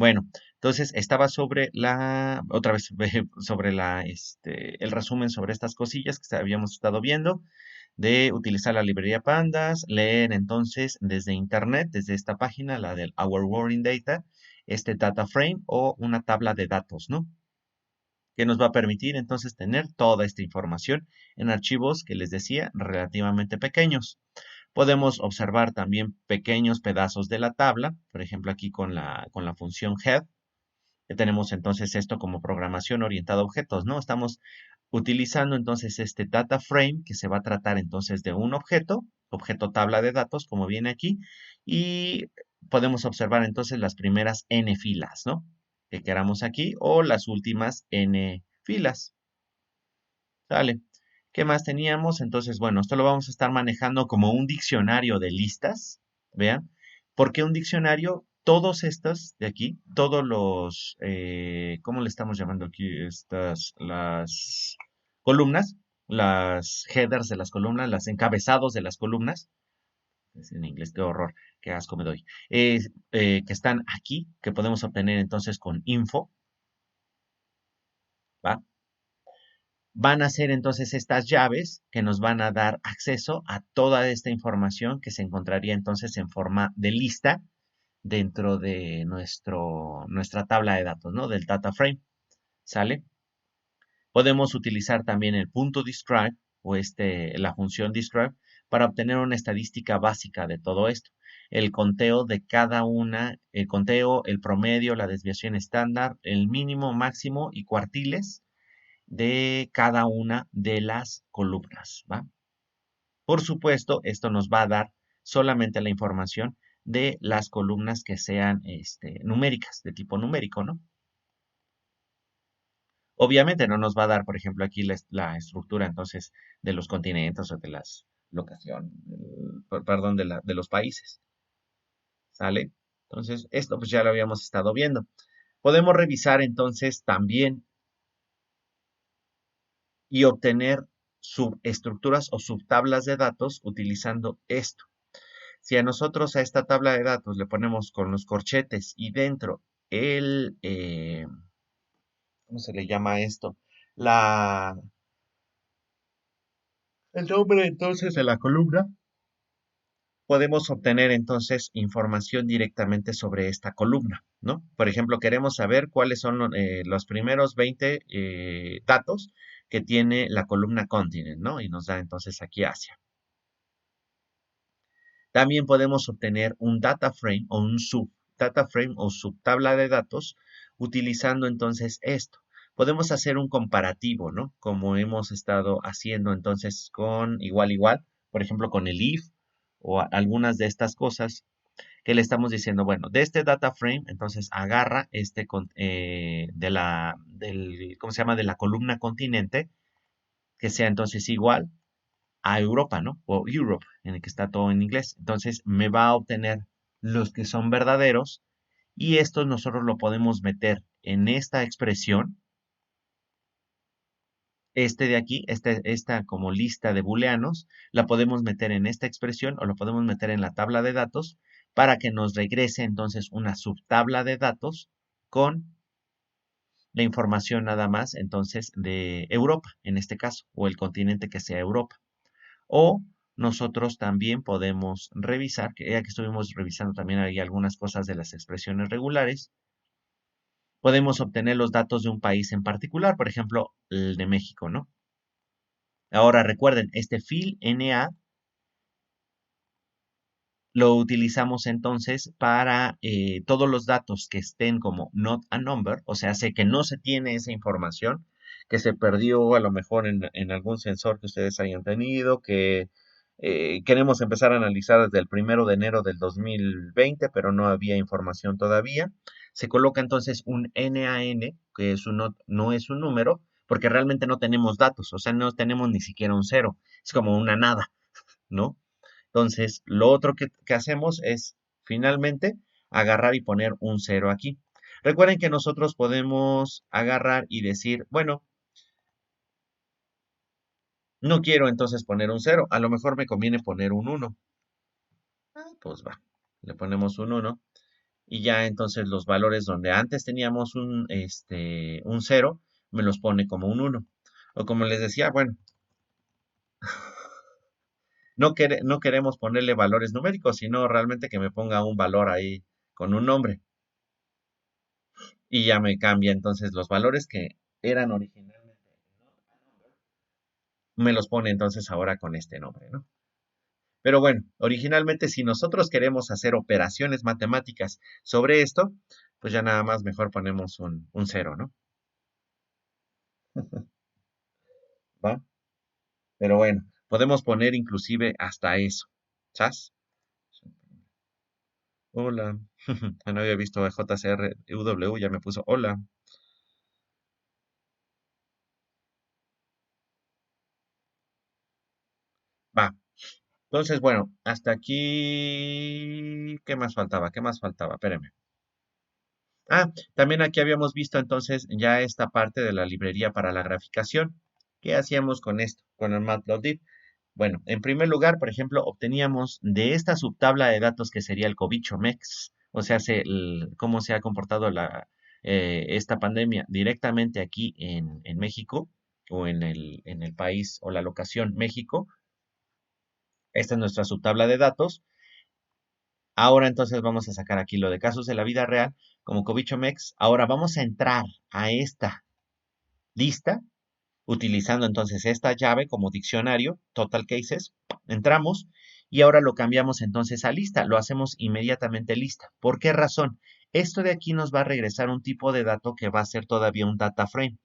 Bueno, entonces estaba sobre otra vez, sobre el resumen sobre estas cosillas que habíamos estado viendo, de utilizar la librería Pandas, leer entonces desde internet, desde esta página, la del Our World in Data, este data frame o una tabla de datos, ¿no? Que nos va a permitir entonces tener toda esta información en archivos que les decía relativamente pequeños. Podemos observar también pequeños pedazos de la tabla, por ejemplo aquí con la función head, que tenemos entonces esto como programación orientada a objetos, ¿no? Estamos utilizando entonces este data frame que se va a tratar entonces de un objeto tabla de datos, como viene aquí, y podemos observar entonces las primeras n filas, ¿no? Que queramos aquí, o las últimas n filas, ¿sale? ¿Qué más teníamos? Entonces, bueno, esto lo vamos a estar manejando como un diccionario de listas, vean. ¿Por qué un diccionario? Todos estos de aquí, todos los, ¿cómo le estamos llamando aquí? Las columnas, las headers de las columnas, las encabezados de las columnas, es en inglés, qué horror, qué asco me doy, que están aquí, que podemos obtener entonces con info, ¿va? Van a ser entonces estas llaves que nos van a dar acceso a toda esta información que se encontraría entonces en forma de lista dentro de nuestra tabla de datos, ¿no? Del data frame, ¿sale? Podemos utilizar también el punto describe o la función describe para obtener una estadística básica de todo esto. El conteo de cada una, el conteo, el promedio, la desviación estándar, el mínimo, máximo y cuartiles de cada una de las columnas, ¿va? Por supuesto, esto nos va a dar solamente la información de las columnas que sean numéricas, de tipo numérico, ¿no? Obviamente no nos va a dar, por ejemplo, aquí la estructura entonces de los continentes o de las locaciones, perdón, de los países, ¿sale? Entonces, esto pues ya lo habíamos estado viendo. Podemos revisar entonces también y obtener subestructuras o subtablas de datos utilizando esto. Si a nosotros a esta tabla de datos le ponemos con los corchetes y dentro ¿cómo se le llama esto? La, el nombre entonces de la columna, podemos obtener entonces información directamente sobre esta columna, ¿no? Por ejemplo, queremos saber cuáles son los primeros 20 datos que tiene la columna continent, ¿no? Y nos da entonces aquí Asia. También podemos obtener un data frame o un data frame o subtabla de datos utilizando entonces esto. Podemos hacer un comparativo, ¿no? Como hemos estado haciendo entonces con igual, por ejemplo, con el if o algunas de estas cosas que le estamos diciendo, bueno, de este data frame, entonces agarra ¿cómo se llama? De la columna continente, que sea entonces igual a Europa, ¿no? O Europe, en el que está todo en inglés. Entonces me va a obtener los que son verdaderos y estos nosotros lo podemos meter en esta expresión, este de aquí, esta como lista de booleanos, la podemos meter en esta expresión o lo podemos meter en la tabla de datos para que nos regrese entonces una subtabla de datos con la información nada más entonces de Europa, en este caso, o el continente que sea Europa. O nosotros también podemos revisar, que ya que estuvimos revisando también ahí algunas cosas de las expresiones regulares, podemos obtener los datos de un país en particular, por ejemplo, el de México, ¿no? Ahora recuerden, este fill NA lo utilizamos entonces para todos los datos que estén como not a number, o sea, sé que no se tiene esa información, que se perdió a lo mejor en algún sensor que ustedes hayan tenido, que queremos empezar a analizar desde el 1 de enero del 2020, pero no había información todavía. Se coloca entonces un NaN, que es no es un número, porque realmente no tenemos datos, o sea, no tenemos ni siquiera un cero, es como una nada, ¿no? Entonces, lo otro que hacemos es finalmente agarrar y poner un cero aquí. Recuerden que nosotros podemos agarrar y decir, bueno, no quiero entonces poner un cero, a lo mejor me conviene poner un uno. Pues va, le ponemos un uno y ya entonces los valores donde antes teníamos un cero, me los pone como un uno. O como les decía, bueno, no queremos ponerle valores numéricos, sino realmente que me ponga un valor ahí con un nombre. Y ya me cambia entonces los valores que eran originalmente, ¿no?, me los pone entonces ahora con este nombre, ¿no? Pero bueno, originalmente si nosotros queremos hacer operaciones matemáticas sobre esto, pues ya nada más mejor ponemos un cero, ¿no? ¿Va? Pero bueno, podemos poner inclusive hasta eso. ¿Sabes? Hola. No había visto a JCRUW, ya me puso hola. Va. Entonces, bueno, hasta aquí. ¿Qué más faltaba? ¿Qué más faltaba? Espérame. Ah, también aquí habíamos visto entonces ya esta parte de la librería para la graficación. ¿Qué hacíamos con esto, con el Matplotlib? Bueno, en primer lugar, por ejemplo, obteníamos de esta subtabla de datos que sería el cobicho MEX, o sea, cómo se ha comportado esta pandemia directamente aquí en México o en el país o la locación México. Esta es nuestra subtabla de datos. Ahora entonces vamos a sacar aquí lo de casos de la vida real como cobicho MEX. Ahora vamos a entrar a esta lista utilizando entonces esta llave como diccionario, total cases, entramos y ahora lo cambiamos entonces a lista, lo hacemos inmediatamente lista. ¿Por qué razón? Esto de aquí nos va a regresar un tipo de dato que va a ser todavía un data frame.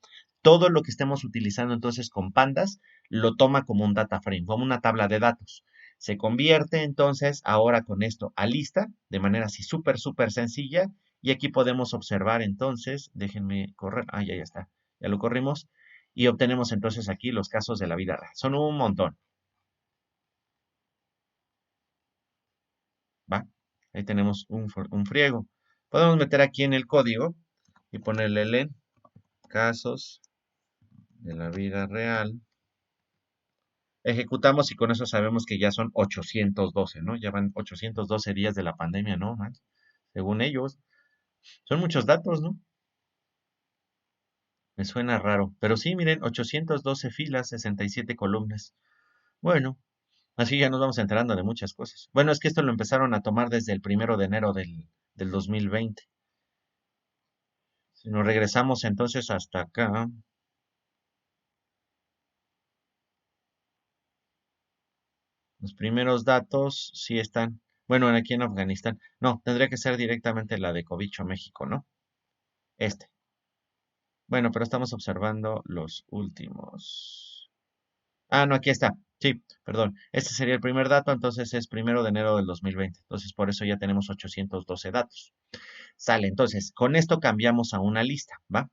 Todo lo que estemos utilizando entonces con pandas lo toma como un data frame, como una tabla de datos. Se convierte entonces ahora con esto a lista de manera así súper, súper sencilla. Y aquí podemos observar entonces, déjenme correr, ya está, ya lo corrimos y obtenemos entonces aquí los casos de la vida real. Son un montón, ¿va? Ahí tenemos un friego. Podemos meter aquí en el código y ponerle len casos de la vida real. Ejecutamos y con eso sabemos que ya son 812, ¿no? Ya van 812 días de la pandemia, ¿no? Man? Según ellos. Son muchos datos, ¿no? Me suena raro. Pero sí, miren, 812 filas, 67 columnas. Bueno, así ya nos vamos enterando de muchas cosas. Bueno, es que esto lo empezaron a tomar desde el 1 de enero del 2020. Si nos regresamos entonces hasta acá, los primeros datos sí están, bueno, aquí en Afganistán. No, tendría que ser directamente la de Cobicho, México, ¿no? Este. Bueno, pero estamos observando los últimos. Ah, no, aquí está. Sí, perdón. Este sería el primer dato, entonces es 1 de enero del 2020. Entonces, por eso ya tenemos 812 datos. Sale, entonces, con esto cambiamos a una lista, ¿va?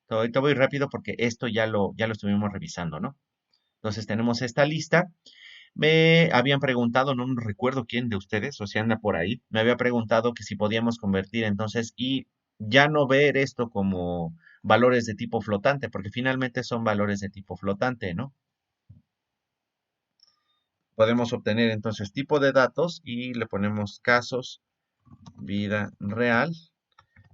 Ahorita voy rápido porque esto ya lo estuvimos revisando, ¿no? Entonces tenemos esta lista. Me habían preguntado, no recuerdo quién de ustedes, o si anda por ahí, me había preguntado que si podíamos convertir entonces y ya no ver esto como valores de tipo flotante, porque finalmente son valores de tipo flotante, ¿no? Podemos obtener entonces tipo de datos y le ponemos casos, vida real,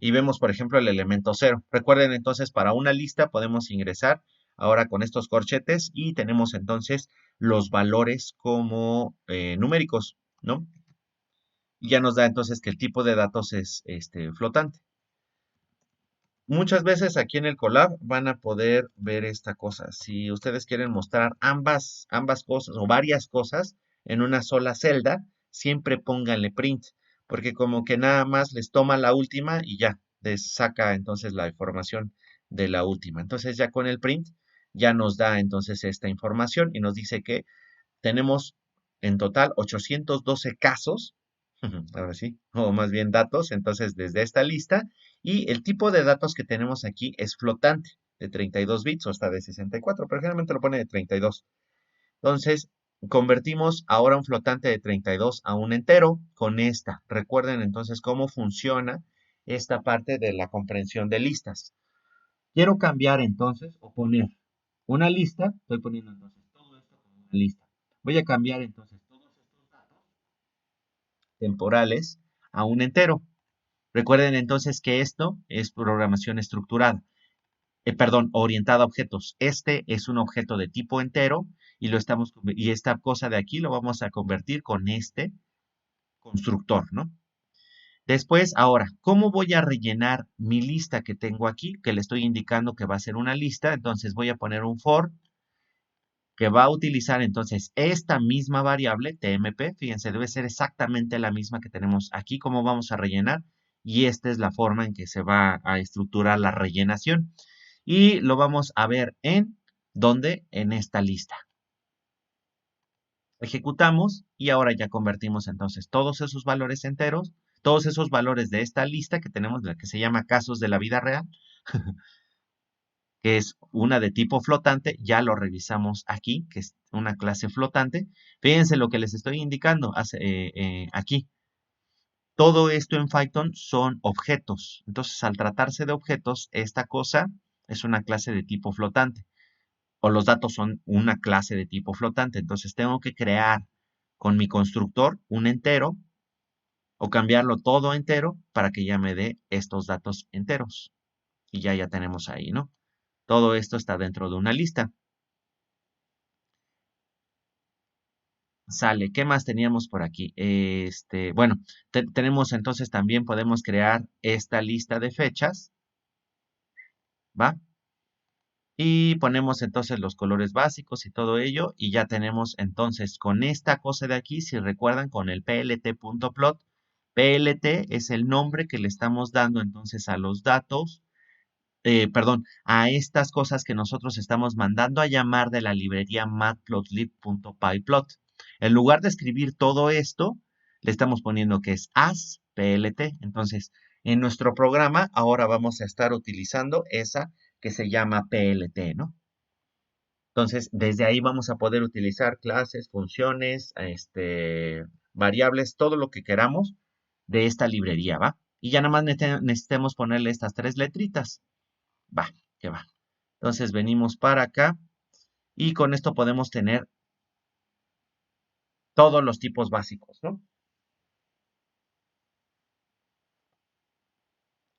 y vemos, por ejemplo, el elemento cero. Recuerden entonces, para una lista podemos ingresar ahora con estos corchetes y tenemos entonces los valores como numéricos, ¿no? Y ya nos da entonces que el tipo de datos es flotante. Muchas veces aquí en el Colab van a poder ver esta cosa. Si ustedes quieren mostrar ambas cosas o varias cosas en una sola celda, siempre pónganle print, porque como que nada más les toma la última y ya, les saca entonces la información de la última. Entonces ya con el print ya nos da entonces esta información y nos dice que tenemos en total 812 casos, ahora sí, o más bien datos, entonces desde esta lista, y el tipo de datos que tenemos aquí es flotante, de 32 bits o hasta de 64, pero generalmente lo pone de 32. Entonces, convertimos ahora un flotante de 32 a un entero con esta. Recuerden entonces cómo funciona esta parte de la comprensión de listas. Quiero cambiar entonces o poner una lista, estoy poniendo entonces todo esto como una lista. Voy a cambiar entonces todos estos datos temporales a un entero. Recuerden entonces que esto es programación estructurada, perdón, orientada a objetos. Este es un objeto de tipo entero y esta cosa de aquí lo vamos a convertir con este constructor, ¿no? Después, ahora, ¿cómo voy a rellenar mi lista que tengo aquí? Que le estoy indicando que va a ser una lista. Entonces voy a poner un for que va a utilizar entonces esta misma variable TMP. Fíjense, debe ser exactamente la misma que tenemos aquí. ¿Cómo vamos a rellenar? Y esta es la forma en que se va a estructurar la rellenación. Y lo vamos a ver ¿dónde? En esta lista. Ejecutamos y ahora ya convertimos entonces todos esos valores enteros, todos esos valores de esta lista que tenemos, la que se llama casos de la vida real, que es una de tipo flotante, ya lo revisamos aquí, que es una clase flotante. Fíjense lo que les estoy indicando aquí. Todo esto en Python son objetos. Entonces, al tratarse de objetos, esta cosa es una clase de tipo flotante, o los datos son una clase de tipo flotante. Entonces, tengo que crear con mi constructor un entero o cambiarlo todo a entero para que ya me dé estos datos enteros. Y ya tenemos ahí, ¿no? Todo esto está dentro de una lista. Sale, ¿qué más teníamos por aquí? Bueno, tenemos entonces también podemos crear esta lista de fechas, ¿va? Y ponemos entonces los colores básicos y todo ello, y ya tenemos entonces con esta cosa de aquí, si recuerdan, con el plt.plot, plt es el nombre que le estamos dando entonces a los datos, perdón, a estas cosas que nosotros estamos mandando a llamar de la librería matplotlib.pyplot. En lugar de escribir todo esto, le estamos poniendo que es as plt. Entonces, en nuestro programa ahora vamos a estar utilizando esa que se llama plt, ¿no? Entonces, desde ahí vamos a poder utilizar clases, funciones, variables, todo lo que queramos de esta librería, ¿va? Y ya nada más necesitemos ponerle estas tres letritas. Va, que va. Entonces venimos para acá y con esto podemos tener todos los tipos básicos, ¿no?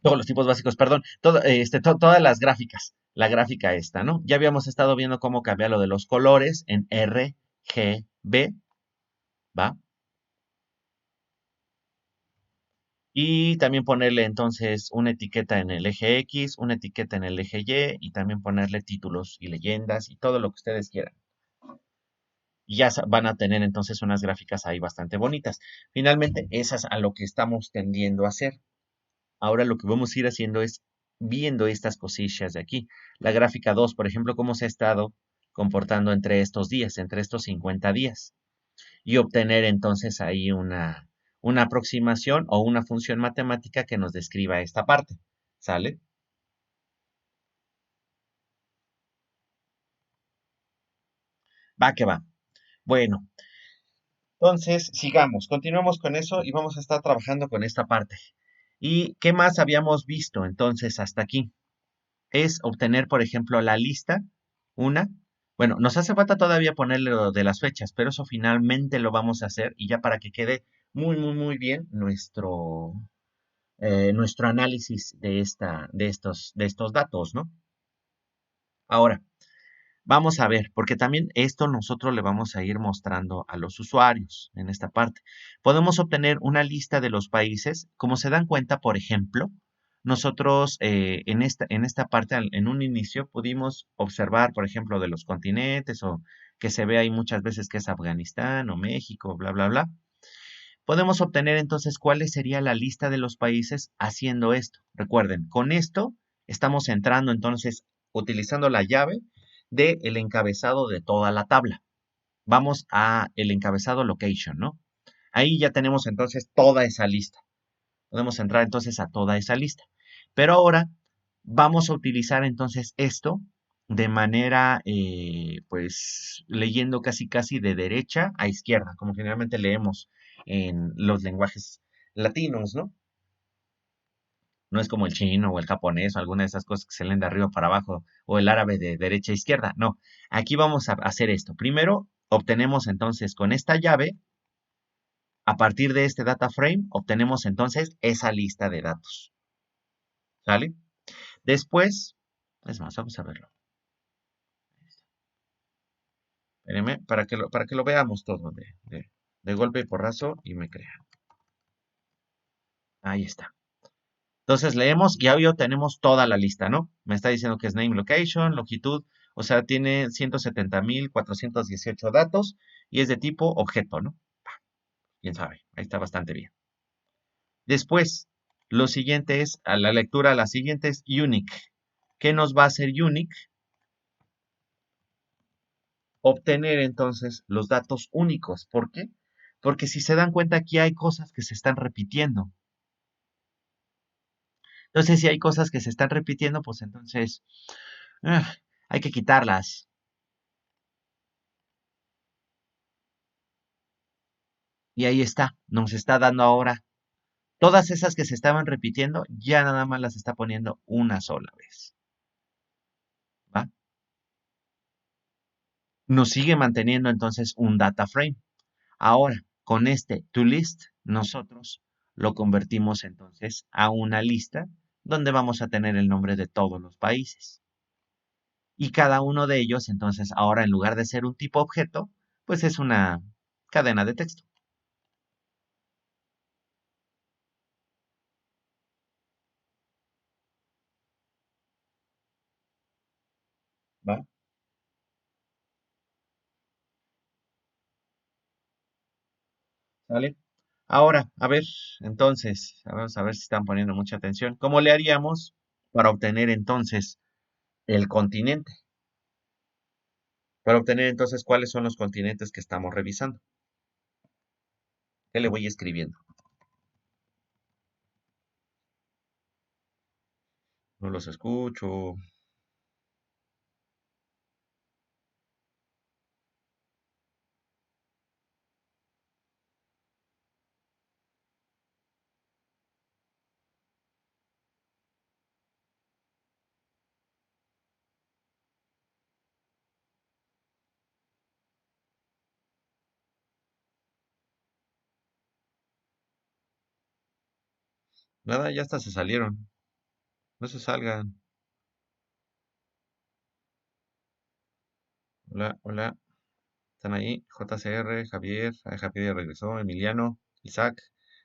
Todos los tipos básicos, perdón, todas las gráficas, la gráfica esta, ¿no? Ya habíamos estado viendo cómo cambiar lo de los colores en RGB, ¿va? Y también ponerle entonces una etiqueta en el eje X, una etiqueta en el eje Y también ponerle títulos y leyendas y todo lo que ustedes quieran. Y ya van a tener entonces unas gráficas ahí bastante bonitas. Finalmente, esas a lo que estamos tendiendo a hacer. Ahora lo que vamos a ir haciendo es viendo estas cosillas de aquí. La gráfica 2, por ejemplo, cómo se ha estado comportando entre estos días, entre estos 50 días. Y obtener entonces ahí una aproximación o una función matemática que nos describa esta parte. ¿Sale? Va que va. Bueno, entonces sigamos, continuemos con eso y vamos a estar trabajando con esta parte. ¿Y qué más habíamos visto entonces hasta aquí? Es obtener, por ejemplo, la lista, una. Bueno, nos hace falta todavía ponerle lo de las fechas, pero eso finalmente lo vamos a hacer y ya para que quede muy, muy, muy bien nuestro análisis de estos datos, ¿no? Ahora, vamos a ver, porque también esto nosotros le vamos a ir mostrando a los usuarios en esta parte. Podemos obtener una lista de los países. Como se dan cuenta, por ejemplo, nosotros en esta parte, en un inicio, pudimos observar, por ejemplo, de los continentes o que se ve ahí muchas veces que es Afganistán o México, bla, bla, bla. Podemos obtener entonces cuál sería la lista de los países haciendo esto. Recuerden, con esto estamos entrando entonces utilizando la llave del encabezado de toda la tabla. Vamos a el encabezado location, ¿no? Ahí ya tenemos entonces toda esa lista. Podemos entrar entonces a toda esa lista. Pero ahora vamos a utilizar entonces esto de manera, pues, leyendo casi casi de derecha a izquierda, como generalmente leemos en los lenguajes latinos, ¿no? No es como el chino o el japonés o alguna de esas cosas que se leen de arriba para abajo o el árabe de derecha a izquierda. No, aquí vamos a hacer esto. Primero, obtenemos entonces con esta llave A partir de este data frame obtenemos entonces esa lista de datos. ¿Sale? Después, es más, vamos a verlo. Espérenme, para que lo veamos todo de golpe y porrazo y me crea. Ahí está. Entonces leemos y ahí obtenemos toda la lista, ¿no? Me está diciendo que es name, location, longitud, o sea, tiene 170,418 datos y es de tipo objeto, ¿no? Quién sabe, ahí está bastante bien. Después, lo siguiente es, a la lectura, la siguiente es unique. ¿Qué nos va a hacer unique? Obtener entonces los datos únicos. ¿Por qué? Porque si se dan cuenta aquí hay cosas que se están repitiendo. Entonces, si hay cosas que se están repitiendo, pues entonces ah, hay que quitarlas. Y ahí está, nos está dando ahora. Todas esas que se estaban repitiendo, ya nada más las está poniendo una sola vez. ¿Va? Nos sigue manteniendo entonces un data frame. Ahora, con este toList, nosotros lo convertimos entonces a una lista donde vamos a tener el nombre de todos los países. Y cada uno de ellos, entonces, ahora en lugar de ser un tipo objeto, pues es una cadena de texto. ¿Va? ¿Sale? Ahora, a ver, entonces, vamos a ver si están poniendo mucha atención. ¿Cómo le haríamos para obtener entonces el continente? Para obtener entonces cuáles son los continentes que estamos revisando. ¿Qué le voy escribiendo? No los escucho. Nada, ya hasta se salieron. No se salgan. Hola, hola. ¿Están ahí? JCR, Javier. Javier regresó. Emiliano, Isaac.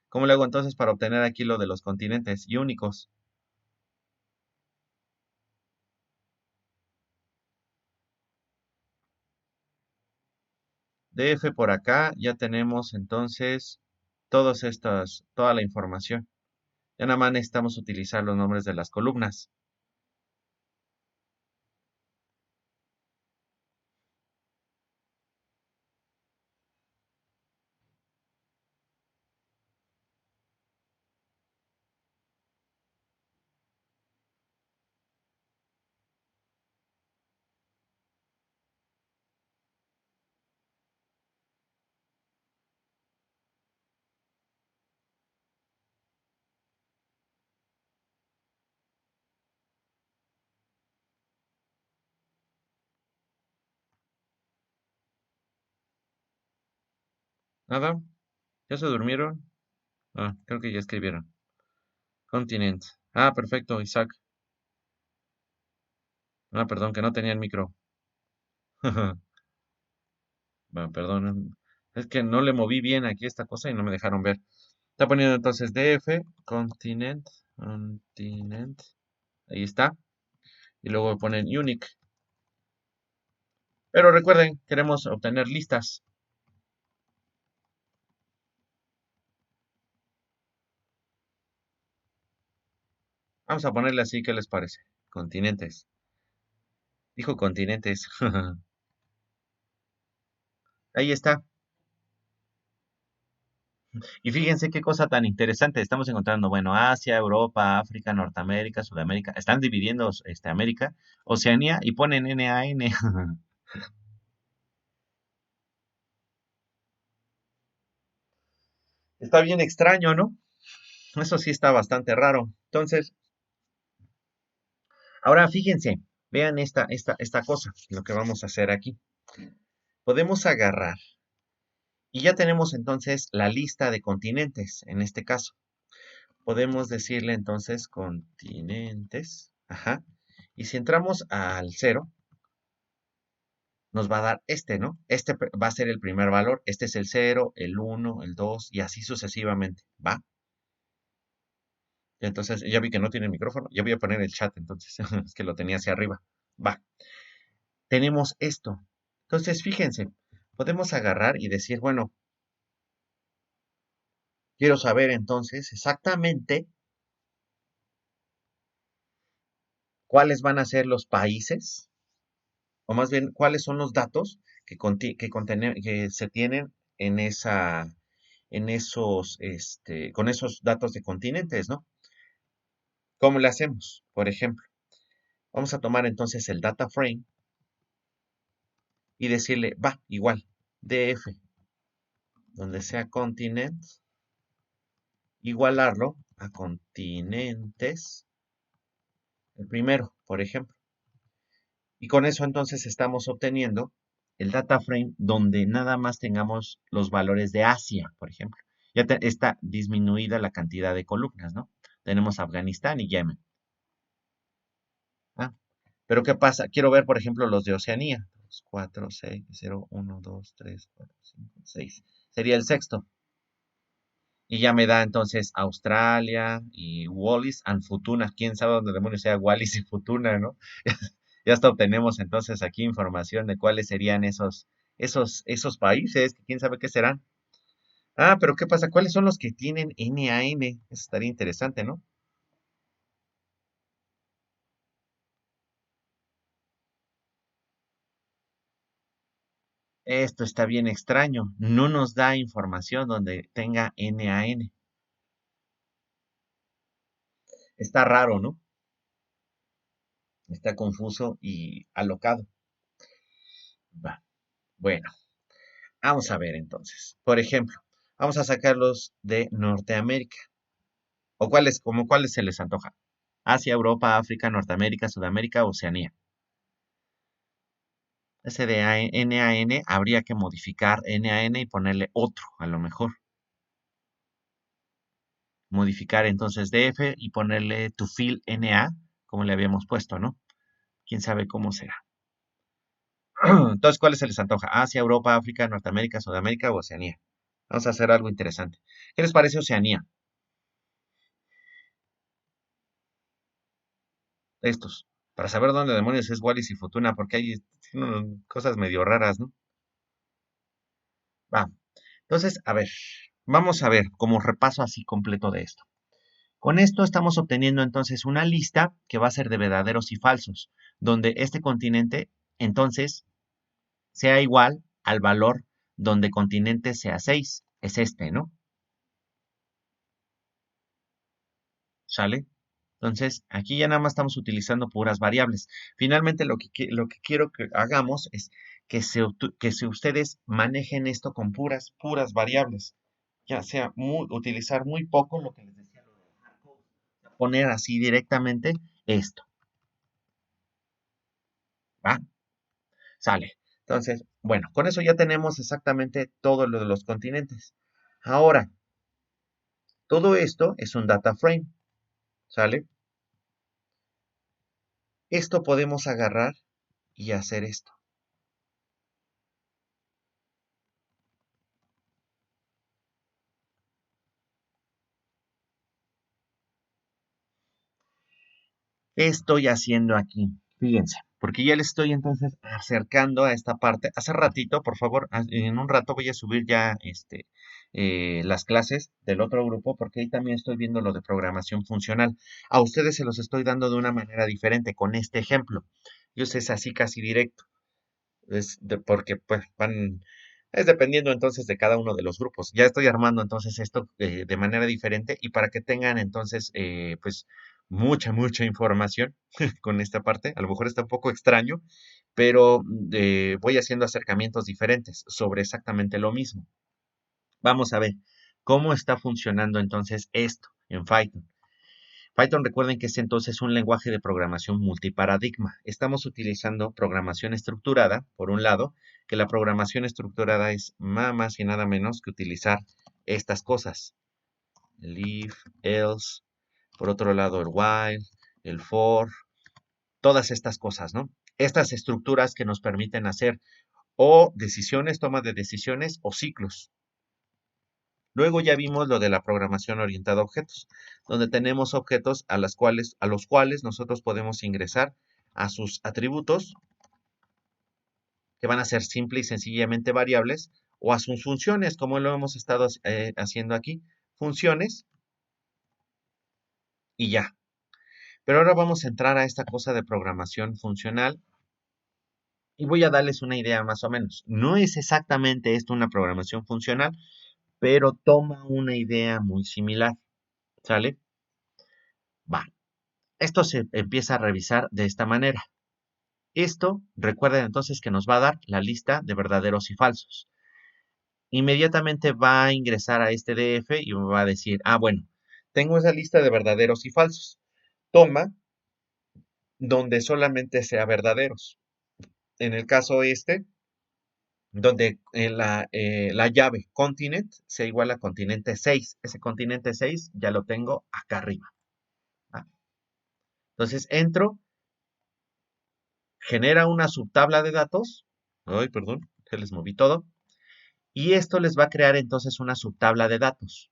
¿Cómo le hago entonces para obtener aquí lo de los continentes y únicos? DF por acá, ya tenemos entonces toda la información. Ya nada más necesitamos utilizar los nombres de las columnas. Nada, ¿ya se durmieron? Ah, creo que ya escribieron. Continente. Ah, perfecto, Isaac. Ah, perdón, que no tenía el micro. Bueno, perdón. Es que no le moví bien aquí esta cosa y no me dejaron ver. Está poniendo entonces DF, continent. Ahí está. Y luego ponen unique. Pero recuerden, queremos obtener listas. Vamos a ponerle así, ¿qué les parece? Continentes. Dijo continentes. Ahí está. Y fíjense qué cosa tan interesante. Estamos encontrando, bueno, Asia, Europa, África, Norteamérica, Sudamérica. Están dividiendo América, Oceanía y ponen NAN. Está bien extraño, ¿no? Eso sí está bastante raro. Entonces, ahora fíjense, vean esta cosa, lo que vamos a hacer aquí. Podemos agarrar Y ya tenemos entonces la lista de continentes, en este caso. Podemos decirle entonces continentes, ajá. Y si entramos al cero, nos va a dar este, ¿no? Este va a ser el primer valor. Este es el cero, el uno, el 2 y así sucesivamente, ¿va? Entonces, ya vi que no tiene micrófono. Ya voy a poner el chat, entonces. Es que lo tenía hacia arriba. Va. Tenemos esto. Entonces, fíjense, podemos agarrar y decir, bueno, quiero saber entonces exactamente cuáles van a ser los países, o más bien, cuáles son los datos que se tienen en con esos datos de continentes, ¿no? ¿Cómo le hacemos? Por ejemplo, vamos a tomar entonces el data frame y decirle, va, igual, DF, donde sea continent, igualarlo a continentes, el primero, por ejemplo. Y con eso entonces estamos obteniendo el data frame donde nada más tengamos los valores de Asia, por ejemplo. Está disminuida la cantidad de columnas, ¿no? Tenemos Afganistán y Yemen. Ah, pero ¿qué pasa? Quiero ver, por ejemplo, los de Oceanía. 2, 4, 6, 0, 1, 2, 3, 4, 5, 6. Sería el sexto. Y ya me da entonces Australia y Wallis and Futuna. ¿Quién sabe dónde demonios sea Wallis y Futuna, no? Ya hasta obtenemos entonces aquí información de cuáles serían esos países, que quién sabe qué serán. Ah, pero ¿qué pasa? ¿Cuáles son los que tienen NAN? Eso estaría interesante, ¿no? Esto está bien extraño. No nos da información donde tenga NAN. Está raro, ¿no? Está confuso y alocado. Va. Bueno, vamos a ver entonces. Por ejemplo, vamos a sacarlos de Norteamérica. ¿O cuáles se les antoja? Asia, Europa, África, Norteamérica, Sudamérica, Oceanía. Ese de NAN habría que modificar NAN y ponerle otro, a lo mejor. Modificar entonces DF y ponerle to fill NA, como le habíamos puesto, ¿no? Quién sabe cómo será. Entonces, ¿cuáles se les antoja? Asia, Europa, África, Norteamérica, Sudamérica o Oceanía. Vamos a hacer algo interesante. ¿Qué les parece Oceanía? Estos. Para saber dónde demonios es Wallis y Futuna, porque hay cosas medio raras, ¿no? Va. Entonces, a ver, vamos a ver como repaso así completo de esto. Con esto estamos obteniendo entonces una lista que va a ser de verdaderos y falsos, donde este continente entonces sea igual al valor donde continente sea 6. Es este, ¿no? ¿Sale? Entonces, aquí ya nada más estamos utilizando puras variables. Finalmente, lo que quiero que hagamos es que ustedes manejen esto con puras variables. Ya sea utilizar muy poco, lo que les decía, lo de poner así directamente esto. ¿Va? Sale. Entonces, bueno, con eso ya tenemos exactamente todo lo de los continentes. Ahora, todo esto es un data frame. ¿Sale? Esto podemos agarrar y hacer esto. ¿Qué estoy haciendo aquí? Fíjense, porque ya le estoy entonces acercando a esta parte. Hace ratito, por favor, en un rato voy a subir ya las clases del otro grupo, porque ahí también estoy viendo lo de programación funcional. A ustedes se los estoy dando de una manera diferente, con este ejemplo. Yo sé, es así casi directo. Porque pues es dependiendo entonces de cada uno de los grupos. Ya estoy armando entonces esto de manera diferente y para que tengan entonces pues mucha información con esta parte. A lo mejor está un poco extraño, pero voy haciendo acercamientos diferentes sobre exactamente lo mismo. Vamos a ver cómo está funcionando entonces esto en Python. Python, recuerden que es entonces un lenguaje de programación multiparadigma. Estamos utilizando programación estructurada, por un lado, que la programación estructurada es nada más y nada menos que utilizar estas cosas. El if, else, por otro lado el while, el for, todas estas cosas, ¿no? Estas estructuras que nos permiten hacer o decisiones, toma de decisiones o ciclos. Luego ya vimos lo de la programación orientada a objetos, donde tenemos objetos a los cuales nosotros podemos ingresar a sus atributos, que van a ser simple y sencillamente variables, o a sus funciones, como lo hemos estado haciendo aquí, funciones y ya. Pero ahora vamos a entrar a esta cosa de programación funcional y voy a darles una idea más o menos. No es exactamente esto una programación funcional, pero toma una idea muy similar, ¿sale? Va. Esto se empieza a revisar de esta manera. Esto, recuerden entonces que nos va a dar la lista de verdaderos y falsos. Inmediatamente va a ingresar a este DF y me va a decir, ah, bueno, tengo esa lista de verdaderos y falsos. Toma donde solamente sea verdaderos. En el caso este, donde la llave continent sea igual a continente 6. Ese continente 6 ya lo tengo acá arriba. ¿Va? Entonces entro, genera una subtabla de datos. Ay, perdón, se les moví todo. Y esto les va a crear entonces una subtabla de datos.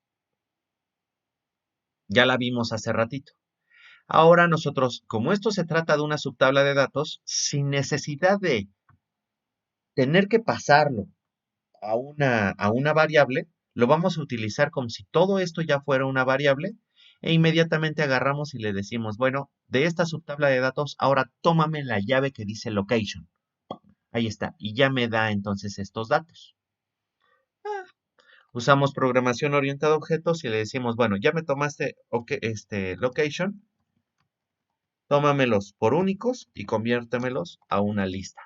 Ya la vimos hace ratito. Ahora nosotros, como esto se trata de una subtabla de datos, sin necesidad de tener que pasarlo a una variable, lo vamos a utilizar como si todo esto ya fuera una variable e inmediatamente agarramos y le decimos, bueno, de esta subtabla de datos, ahora tómame la llave que dice location. Ahí está, y ya me da entonces estos datos. Usamos programación orientada a objetos y le decimos, bueno, ya me tomaste location, tómamelos por únicos y conviértemelos a una lista.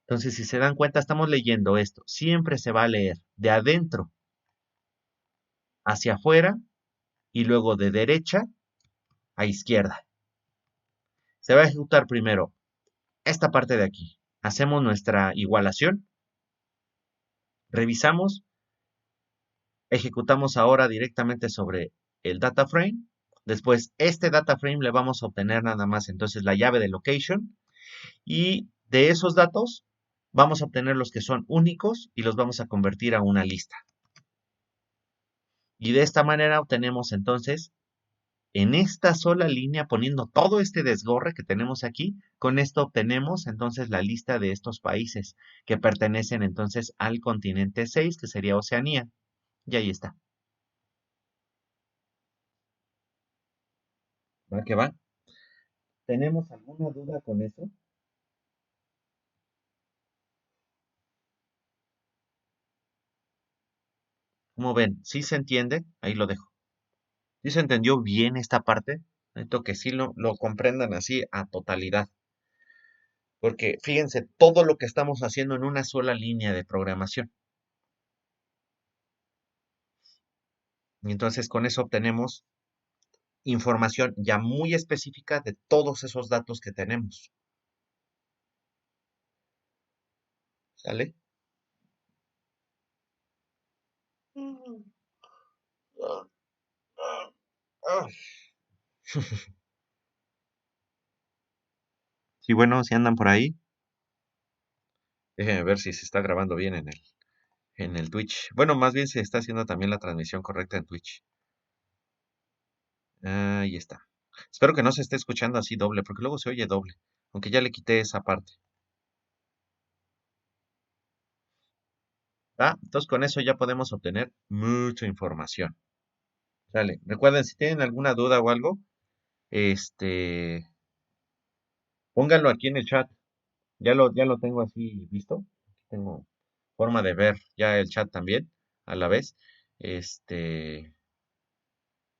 Entonces, si se dan cuenta, estamos leyendo esto. Siempre se va a leer de adentro hacia afuera y luego de derecha a izquierda. Se va a ejecutar primero esta parte de aquí. Hacemos nuestra igualación, revisamos, ejecutamos ahora directamente sobre el data frame. Después, este data frame le vamos a obtener nada más entonces la llave de location y de esos datos vamos a obtener los que son únicos y los vamos a convertir a una lista. Y de esta manera obtenemos entonces en esta sola línea, poniendo todo este desgorre que tenemos aquí, con esto obtenemos entonces la lista de estos países que pertenecen entonces al continente 6, que sería Oceanía. Y ahí está. ¿Va que va? ¿Tenemos alguna duda con eso? ¿Cómo ven? ¿Sí se entiende? Ahí lo dejo. ¿Sí se entendió bien esta parte? Necesito que sí lo comprendan así a totalidad. Porque fíjense todo lo que estamos haciendo en una sola línea de programación. Y entonces con eso obtenemos información ya muy específica de todos esos datos que tenemos. ¿Sale? Sí, bueno, si andan por ahí, déjenme ver si se está grabando bien en el Twitch. Bueno, más bien se está haciendo también la transmisión correcta en Twitch. Ahí está. Espero que no se esté escuchando así doble, porque luego se oye doble, aunque ya le quité esa parte. ¿Ah? Entonces con eso ya podemos obtener mucha información. Sale. Recuerden, si tienen alguna duda o algo, este, pónganlo aquí en el chat. Ya lo tengo así visto. Tengo forma de ver ya el chat también a la vez. Este,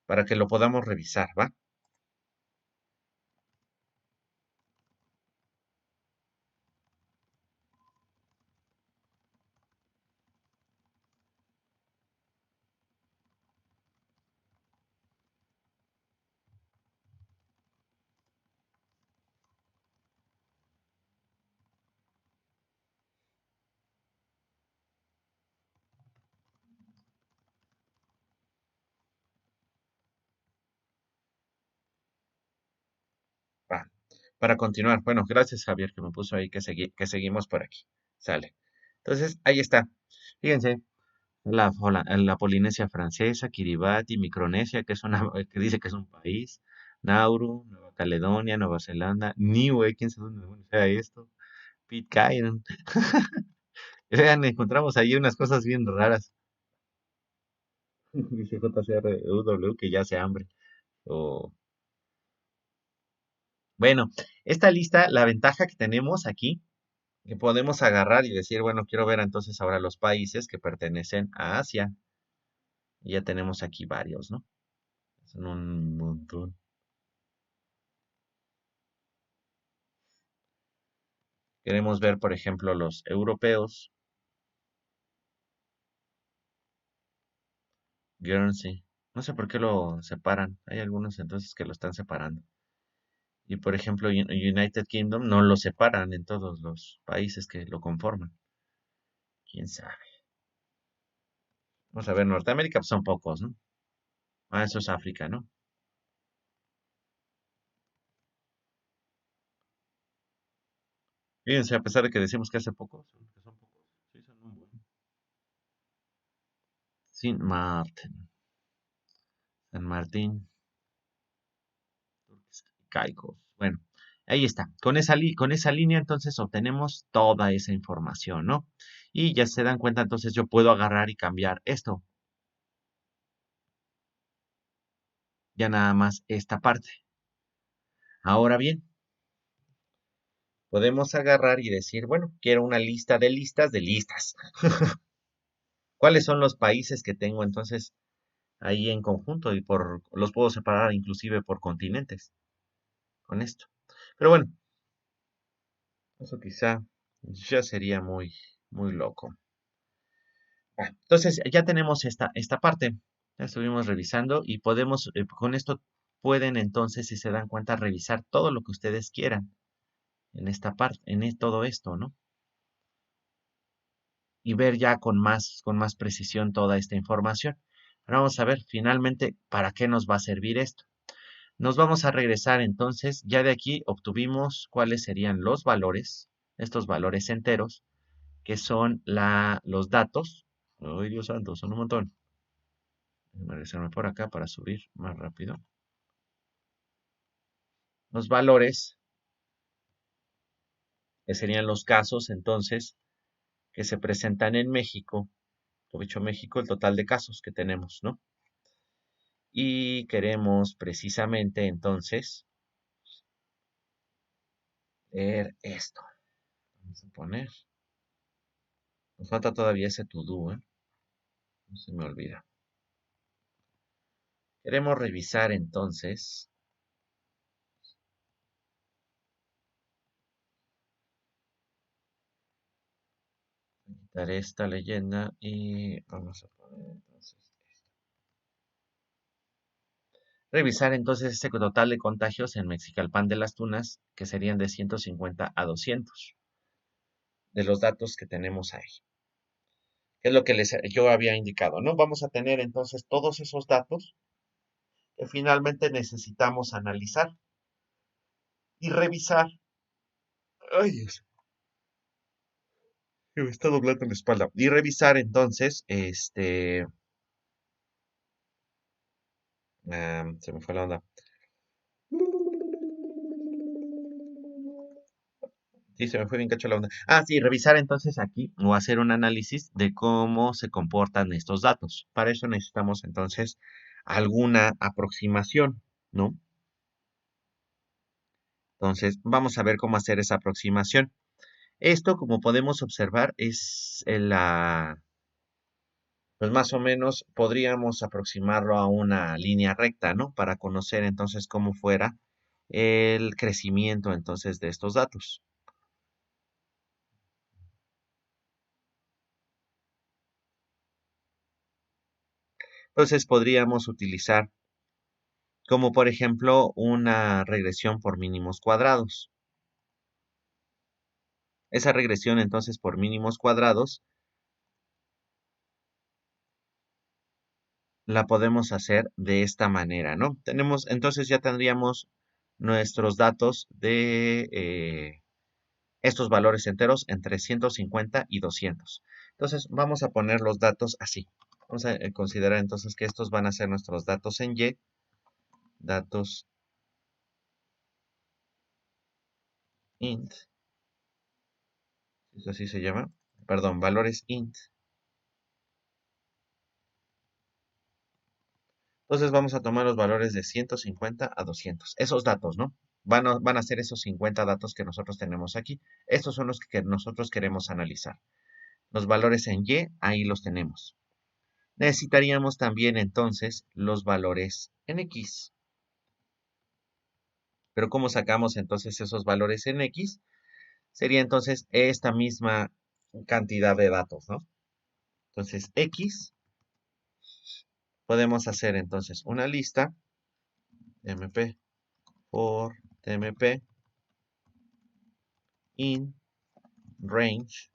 para que lo podamos revisar, ¿va? para continuar. Bueno, gracias Javier que me puso ahí que seguimos por aquí. Sale. Entonces, ahí está. Fíjense, la Polinesia Francesa, Kiribati, Micronesia, que es una, que dice que es un país, Nauru, Nueva Caledonia, Nueva Zelanda, Niue, quién sabe dónde sea esto, Pitcairn. Vean, encontramos ahí unas cosas bien raras. Dice JCRUW que ya hace hambre. O, bueno, esta lista, la ventaja que tenemos aquí, que podemos agarrar y decir, bueno, quiero ver entonces ahora los países que pertenecen a Asia. Y ya tenemos aquí varios, ¿no? Son un montón. Queremos ver, por ejemplo, los europeos, Guernsey. No sé por qué lo separan. Hay algunos entonces que lo están separando. Y por ejemplo, United Kingdom no lo separan en todos los países que lo conforman. ¿Quién sabe? Vamos a ver, Norteamérica pues, son pocos, ¿no? Ah, eso es África, ¿no? Fíjense, a pesar de que decimos que hace poco, que son pocos. Sí, son un buen. Sin Martin, San Martín, Turques y Caicos. Bueno, ahí está. Con esa línea entonces obtenemos toda esa información, ¿no? Y ya se dan cuenta, entonces yo puedo agarrar y cambiar esto. Ya nada más esta parte. Ahora bien, podemos agarrar y decir, bueno, quiero una lista de listas de listas. ¿Cuáles son los países que tengo entonces ahí en conjunto? Y los puedo separar inclusive por continentes con esto. Pero bueno, eso quizá ya sería muy loco. Entonces, ya tenemos esta parte. Ya estuvimos revisando y podemos, con esto pueden entonces, si se dan cuenta, revisar todo lo que ustedes quieran en esta parte, todo esto, ¿no? Y ver ya con más precisión toda esta información. Ahora vamos a ver finalmente para qué nos va a servir esto. Nos vamos a regresar entonces, ya de aquí obtuvimos cuáles serían los valores, estos valores enteros, que son los datos. Ay, Dios santo, son un montón. Déjame regresarme por acá para subir más rápido. Los valores, que serían los casos entonces que se presentan en México, o dicho México, el total de casos que tenemos, ¿no? Y queremos precisamente entonces leer esto. Vamos a poner. Nos falta todavía ese to do, ¿eh? No se me olvida. Queremos revisar entonces. Quitar esta leyenda y vamos a poner entonces esto. Revisar entonces ese total de contagios en Mexicalpan de las Tunas, que serían de 150 a 200 de los datos que tenemos ahí. Que es lo que yo había indicado, ¿no? Vamos a tener entonces todos esos datos que finalmente necesitamos analizar y revisar. Ay, Dios, me está doblando la espalda. Y revisar entonces, se me fue la onda. Sí, se me fue bien cacho la onda. Ah, sí, revisar entonces aquí o hacer un análisis de cómo se comportan estos datos. Para eso necesitamos entonces alguna aproximación, ¿no? Entonces, vamos a ver cómo hacer esa aproximación. Esto, como podemos observar, es pues más o menos podríamos aproximarlo a una línea recta, ¿no? Para conocer entonces cómo fuera el crecimiento entonces de estos datos. Entonces podríamos utilizar como por ejemplo una regresión por mínimos cuadrados. Esa regresión entonces por mínimos cuadrados la podemos hacer de esta manera, ¿no? Entonces ya tendríamos nuestros datos de estos valores enteros entre 150 y 200. Entonces, vamos a poner los datos así. Vamos a considerar entonces que estos van a ser nuestros datos en Y, datos int, eso así se llama, perdón, valores int. Entonces vamos a tomar los valores de 150 a 200. Esos datos, ¿no? Van a ser esos 50 datos que nosotros tenemos aquí. Estos son los que nosotros queremos analizar. Los valores en Y, ahí los tenemos. Necesitaríamos también entonces los valores en X. Pero ¿cómo sacamos entonces esos valores en X? Sería entonces esta misma cantidad de datos, ¿no? Entonces X, podemos hacer entonces una lista, tmp for tmp in range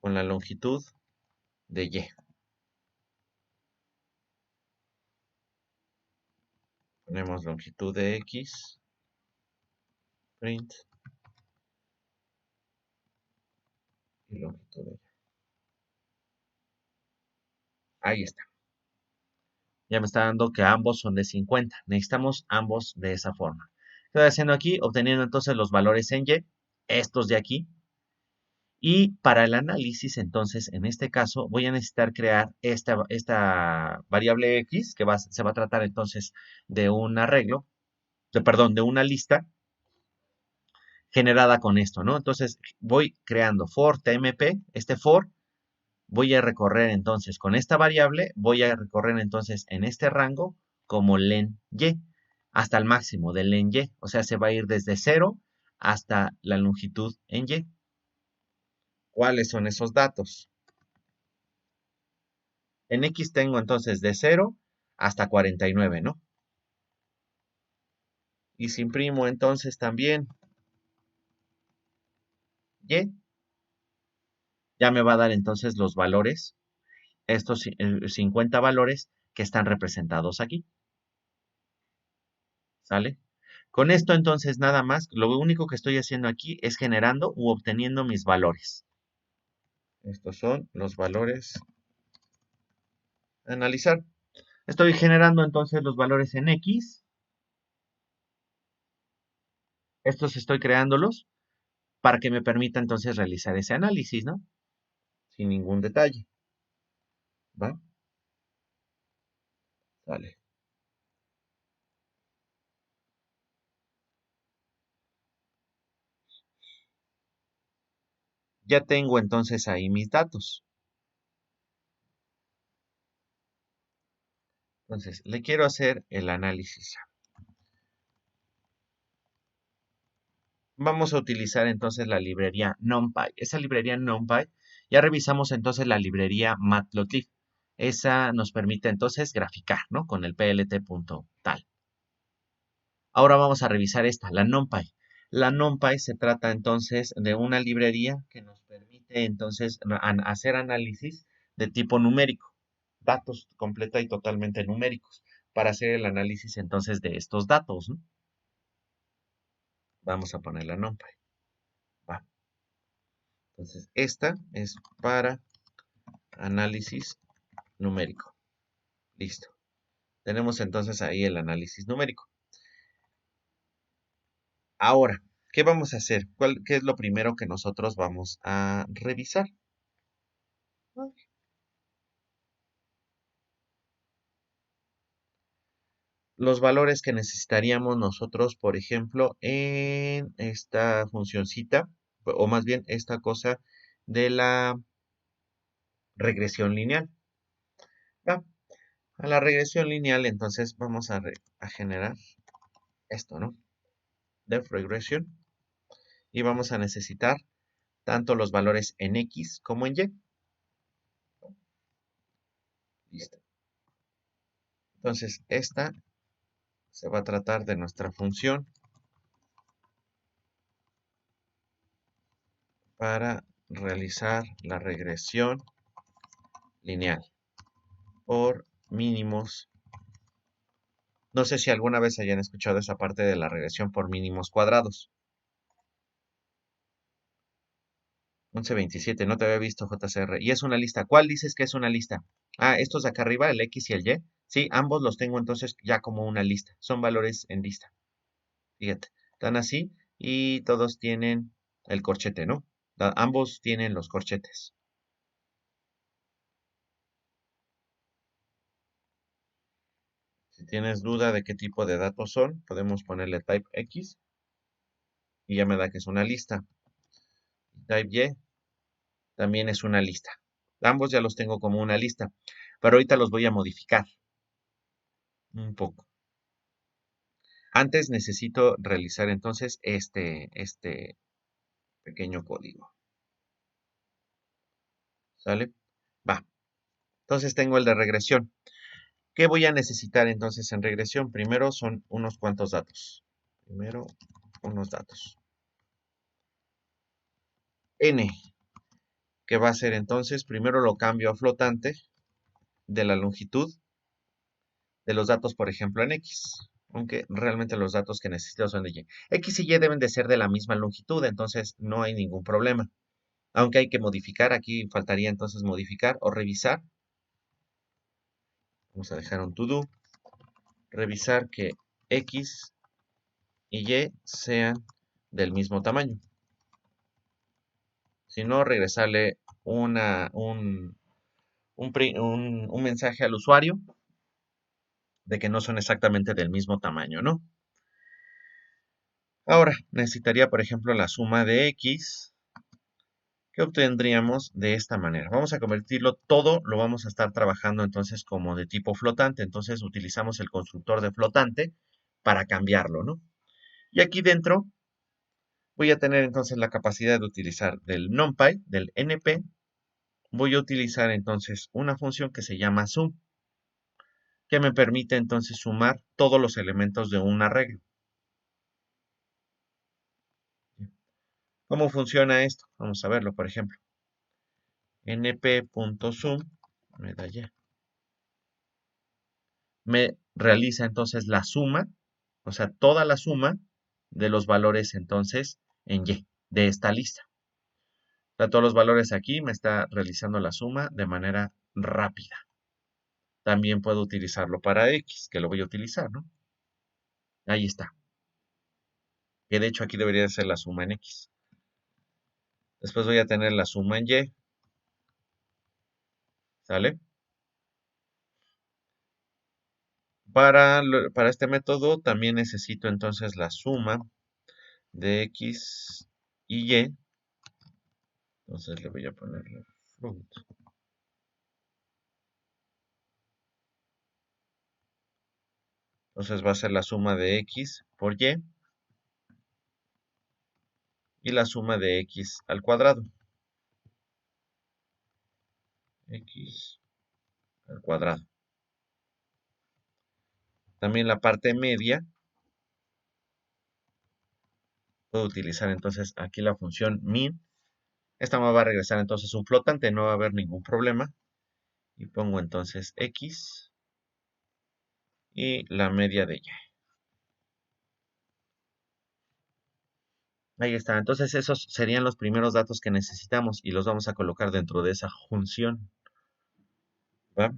con la longitud de Y. Ponemos longitud de X, print, y longitud de Y. Ahí está. Ya me está dando que ambos son de 50. Necesitamos ambos de esa forma. Estoy haciendo aquí, obteniendo entonces los valores en Y, estos de aquí. Y para el análisis, entonces, en este caso, voy a necesitar crear esta variable X, que se va a tratar entonces de un arreglo, perdón, de una lista generada con esto, ¿no? Entonces, voy creando for tmp, este for, voy a recorrer entonces con esta variable, voy a recorrer entonces en este rango como len y, hasta el máximo de len y, o sea, se va a ir desde 0 hasta la longitud en y. ¿Cuáles son esos datos? En X tengo entonces de 0 hasta 49, ¿no? Y si imprimo entonces también Y, ya me va a dar entonces los valores, estos 50 valores que están representados aquí. ¿Sale? Con esto entonces nada más, lo único que estoy haciendo aquí es generando u obteniendo mis valores. Estos son los valores a analizar. Estoy generando entonces los valores en X. Estos estoy creándolos para que me permita entonces realizar ese análisis, ¿no? Sin ningún detalle. ¿Va? Vale. Ya tengo entonces ahí mis datos. Entonces, le quiero hacer el análisis. Vamos a utilizar entonces la librería NumPy. Esa librería NumPy, ya revisamos entonces la librería Matplotlib. Esa nos permite entonces graficar, ¿no? Con el plt.tal. Ahora vamos a revisar esta, la NumPy. La NumPy se trata entonces de una librería que nos permite entonces hacer análisis de tipo numérico. Datos completa y totalmente numéricos para hacer el análisis entonces de estos datos, ¿no? Vamos a poner la NumPy. Va. Entonces, esta es para análisis numérico. Listo. Tenemos entonces ahí el análisis numérico. Ahora, ¿qué vamos a hacer? ¿Qué es lo primero que nosotros vamos a revisar? Los valores que necesitaríamos nosotros, por ejemplo, en esta funcioncita, o más bien esta cosa de la regresión lineal. ¿Va? A la regresión lineal, entonces vamos a generar esto, ¿no? Depth regression. Y vamos a necesitar tanto los valores en X como en Y. Listo. Entonces, esta se va a tratar de nuestra función para realizar la regresión lineal por mínimos No sé si alguna vez hayan escuchado esa parte de la regresión por mínimos cuadrados. 1127, no te había visto JCR. Y es una lista. ¿Cuál dices que es una lista? Ah, estos de acá arriba, el X y el Y. Sí, ambos los tengo entonces ya como una lista. Son valores en lista. Fíjate, están así y todos tienen el corchete, ¿no? Ambos tienen los corchetes. Si tienes duda de qué tipo de datos son, podemos ponerle type X y ya me da que es una lista. Type Y también es una lista. Ambos ya los tengo como una lista, pero ahorita los voy a modificar un poco. Antes necesito realizar entonces este pequeño código. ¿Sale? Va. Entonces tengo el de regresión. ¿Qué voy a necesitar entonces en regresión? Primero son unos cuantos datos. Primero, unos datos. N, que va a ser entonces, primero lo cambio a flotante de la longitud de los datos, por ejemplo, en X. Aunque realmente los datos que necesito son de Y. X y Y deben de ser de la misma longitud, entonces no hay ningún problema. Aunque hay que modificar, aquí faltaría entonces modificar o revisar. Vamos a dejar un to do. Revisar que X y Y sean del mismo tamaño. Si no, regresarle un mensaje al usuario de que no son exactamente del mismo tamaño, ¿no? Ahora, necesitaría, por ejemplo, la suma de X, que obtendríamos de esta manera. Vamos a convertirlo todo, lo vamos a estar trabajando entonces como de tipo flotante. Entonces utilizamos el constructor de flotante para cambiarlo, ¿no? Y aquí dentro voy a tener entonces la capacidad de utilizar del NumPy, del NP. Voy a utilizar entonces una función que se llama sum, que me permite entonces sumar todos los elementos de un arreglo. ¿Cómo funciona esto? Vamos a verlo, por ejemplo. np.sum me realiza entonces la suma, o sea, toda la suma de los valores entonces en Y de esta lista. O sea, todos los valores aquí me está realizando la suma de manera rápida. También puedo utilizarlo para X, que lo voy a utilizar, ¿no? Ahí está. Que de hecho aquí debería ser la suma en X. Después voy a tener la suma en Y. ¿Sale? Para este método también necesito entonces la suma de X y Y. Entonces le voy a poner la float. Entonces va a ser la suma de X por y la suma de X al cuadrado. X al cuadrado. También la parte media, puedo utilizar entonces aquí la función min. Esta me va a regresar entonces un flotante, no va a haber ningún problema. Y pongo entonces X y la media de Y. Ahí está. Entonces esos serían los primeros datos que necesitamos y los vamos a colocar dentro de esa función. ¿Va?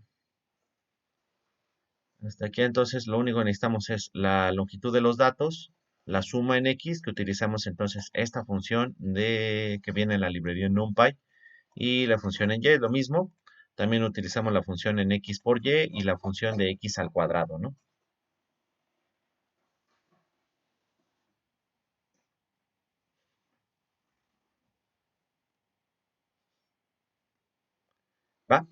Hasta aquí entonces lo único que necesitamos es la longitud de los datos, la suma en X, que utilizamos entonces esta función que viene en la librería NumPy, y la función en Y, lo mismo. También utilizamos la función en X por Y y la función de X al cuadrado, ¿no? ¿Va?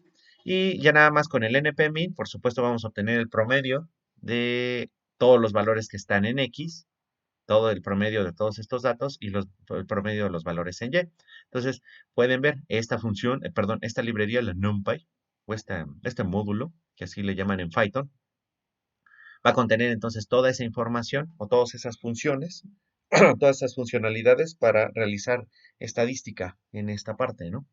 Y ya nada más con el npmin, por supuesto vamos a obtener el promedio de todos los valores que están en X, todo el promedio de todos estos datos y el promedio de los valores en Y. Entonces, pueden ver esta función, perdón, esta librería, la NumPy, o este módulo, que así le llaman en Python, va a contener entonces toda esa información o todas esas funciones, todas esas funcionalidades para realizar estadística en esta parte, ¿no?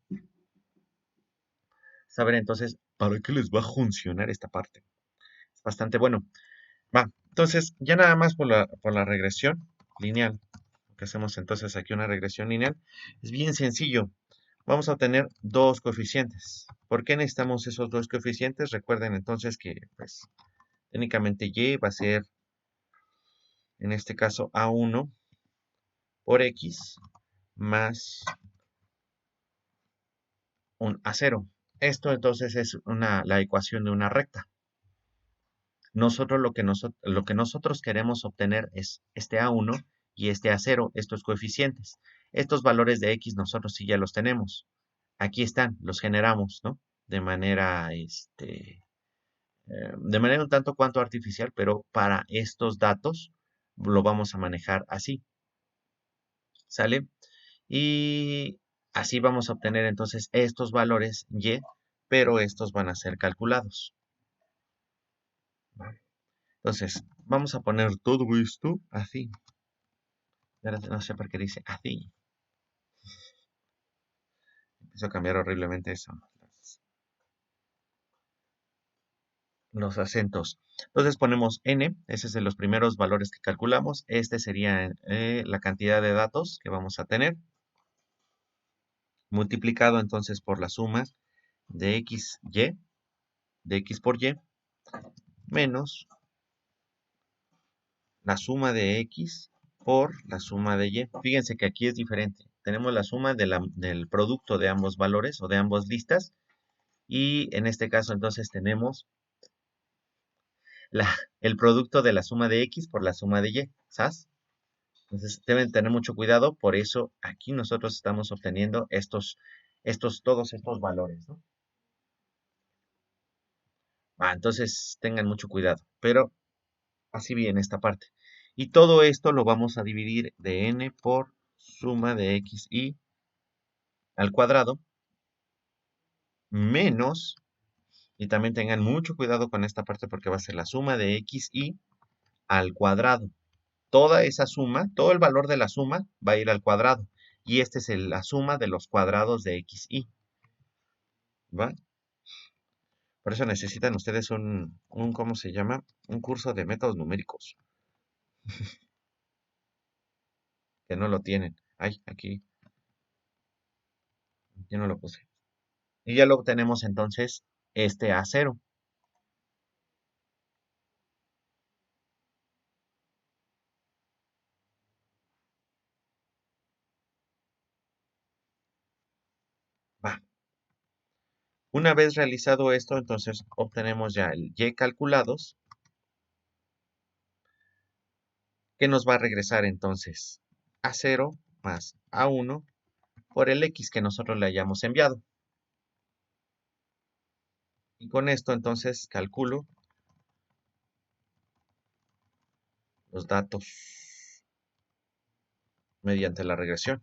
Saber entonces para qué les va a funcionar esta parte. Es bastante bueno. Va, Entonces, ya nada más por la regresión lineal, que hacemos entonces aquí una regresión lineal, es bien sencillo. Vamos a obtener dos coeficientes. ¿Por qué necesitamos esos dos coeficientes? Recuerden entonces que, pues, técnicamente y va a ser, en este caso, a1 por x más un a0. Esto entonces es la ecuación de una recta. Nosotros lo que nosotros queremos obtener es este a1 y este a0, estos coeficientes. Estos valores de x nosotros sí ya los tenemos. Aquí están, los generamos, ¿no? De manera, de manera un tanto cuanto artificial, pero para estos datos lo vamos a manejar así, ¿sale? Y así vamos a obtener entonces estos valores y, pero estos van a ser calculados. Entonces, vamos a poner todo esto así. Ahora no sé por qué dice así. Empiezo a cambiar horriblemente eso. Los acentos. Entonces ponemos n, ese es de los primeros valores que calculamos. Este sería la cantidad de datos que vamos a tener, multiplicado entonces por la suma de x, y, de x por y, menos la suma de x por la suma de y. Fíjense que aquí es diferente. Tenemos la suma del producto de ambos valores o de ambas listas. Y en este caso entonces tenemos el producto de la suma de x por la suma de y. ¿Sabes? Entonces deben tener mucho cuidado. Por eso aquí nosotros estamos obteniendo todos estos valores, ¿no? Entonces tengan mucho cuidado. Pero así viene esta parte. Y todo esto lo vamos a dividir de n por suma de x y al cuadrado menos, y también tengan mucho cuidado con esta parte porque va a ser la suma de x y al cuadrado. Toda esa suma, todo el valor de la suma va a ir al cuadrado. Y esta es la suma de los cuadrados de x y. ¿Va? Por eso necesitan ustedes ¿cómo se llama? Un curso de métodos numéricos, que no lo tienen. Ay, aquí no lo puse. Y ya lo tenemos entonces este a0. Va. Una vez realizado esto, entonces obtenemos ya el y calculados, que nos va a regresar entonces a0 más a1 por el x que nosotros le hayamos enviado. Y con esto entonces calculo los datos mediante la regresión.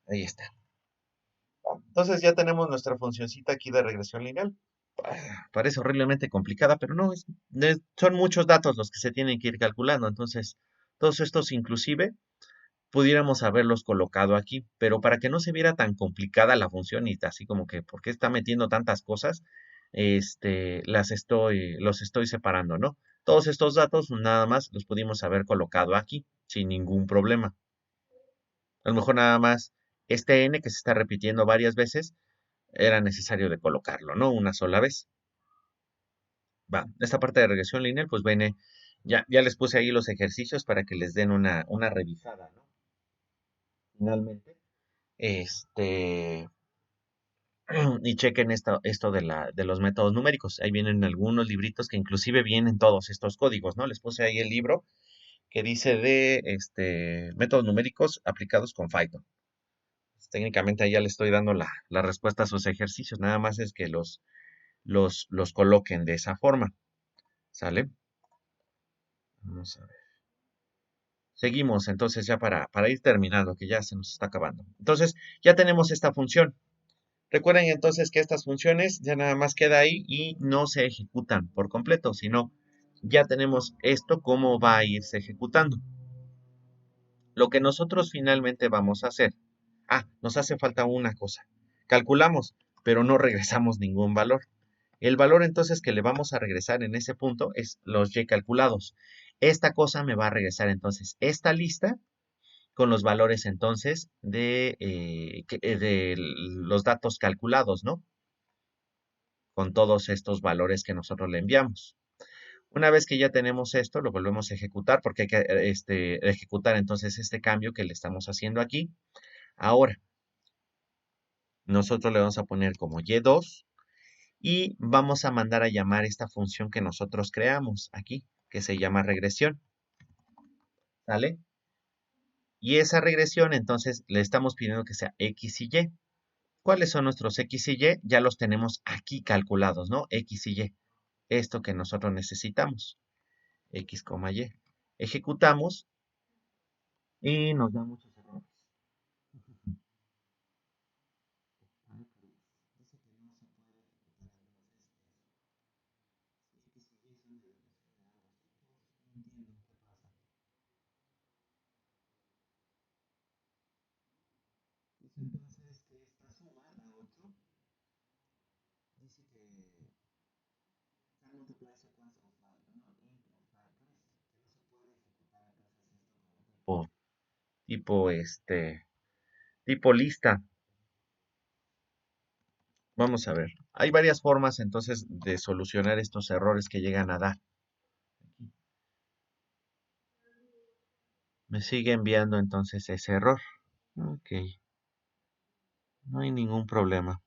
Ahí está. Entonces ya tenemos nuestra funcioncita aquí de regresión lineal. Parece horriblemente complicada, pero no, son muchos datos los que se tienen que ir calculando. Entonces, todos estos inclusive pudiéramos haberlos colocado aquí, pero para que no se viera tan complicada la función y así como que, ¿por qué está metiendo tantas cosas? Los estoy separando, ¿no? Todos estos datos nada más los pudimos haber colocado aquí sin ningún problema. A lo mejor nada más este n que se está repitiendo varias veces era necesario de colocarlo, ¿no? Una sola vez. Va, esta parte de regresión lineal, pues viene, ya les puse ahí los ejercicios para que les den una revisada, ¿no? Finalmente, este, y chequen esto de los métodos numéricos. Ahí vienen algunos libritos que inclusive vienen todos estos códigos, ¿no? Les puse ahí el libro que dice de métodos numéricos aplicados con Python. Técnicamente ahí ya le estoy dando la respuesta a sus ejercicios, nada más es que los coloquen de esa forma, ¿sale? Vamos a ver. Seguimos entonces ya para ir terminando, que ya se nos está acabando. Entonces, ya tenemos esta función. Recuerden entonces que estas funciones ya nada más queda ahí y no se ejecutan por completo, sino ya tenemos esto cómo va a irse ejecutando. Lo que nosotros finalmente vamos a hacer. Nos hace falta una cosa. Calculamos, pero no regresamos ningún valor. El valor entonces que le vamos a regresar en ese punto es los y calculados. Esta cosa me va a regresar entonces esta lista con los valores entonces de los datos calculados, ¿no? Con todos estos valores que nosotros le enviamos. Una vez que ya tenemos esto, lo volvemos a ejecutar porque hay que ejecutar entonces este cambio que le estamos haciendo aquí. Ahora, nosotros le vamos a poner como y2 y vamos a mandar a llamar esta función que nosotros creamos aquí, que se llama regresión. ¿Sale? Y esa regresión, entonces, le estamos pidiendo que sea x y y. ¿Cuáles son nuestros x y y? Ya los tenemos aquí calculados, ¿no? X y y. Esto que nosotros necesitamos. X, y. Ejecutamos y nos da muchos errores. Entonces, que esta suma, la 8, dice que can multiply sequence of value, not int of factors, que no se puede ejecutar entonces esto como tipo lista. Vamos a ver. Hay varias formas entonces de solucionar estos errores que llegan a dar. Me sigue enviando entonces ese error. Ok, no hay ningún problema.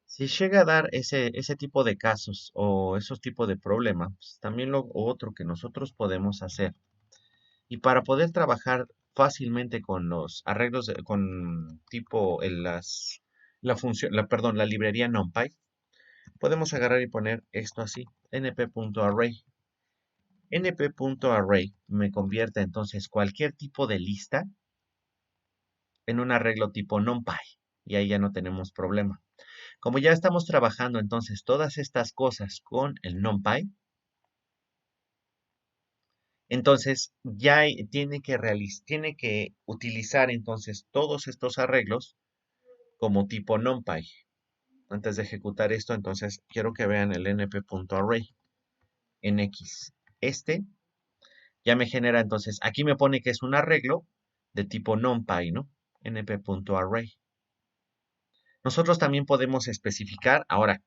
Si llega a dar ese tipo de casos o esos tipos de problemas, pues, también lo otro que nosotros podemos hacer. Y para poder trabajar fácilmente con los arreglos, con tipo la función, perdón, la librería NumPy, podemos agarrar y poner esto así, np.array. np.array me convierte entonces cualquier tipo de lista en un arreglo tipo NumPy. Y ahí ya no tenemos problema. Como ya estamos trabajando entonces todas estas cosas con el NumPy, entonces ya tiene que utilizar entonces todos estos arreglos como tipo NumPy. Antes de ejecutar esto, entonces quiero que vean el np.array en X. Este ya me genera entonces, aquí me pone que es un arreglo de tipo NumPy, ¿no? np.array. Nosotros también podemos especificar, ahora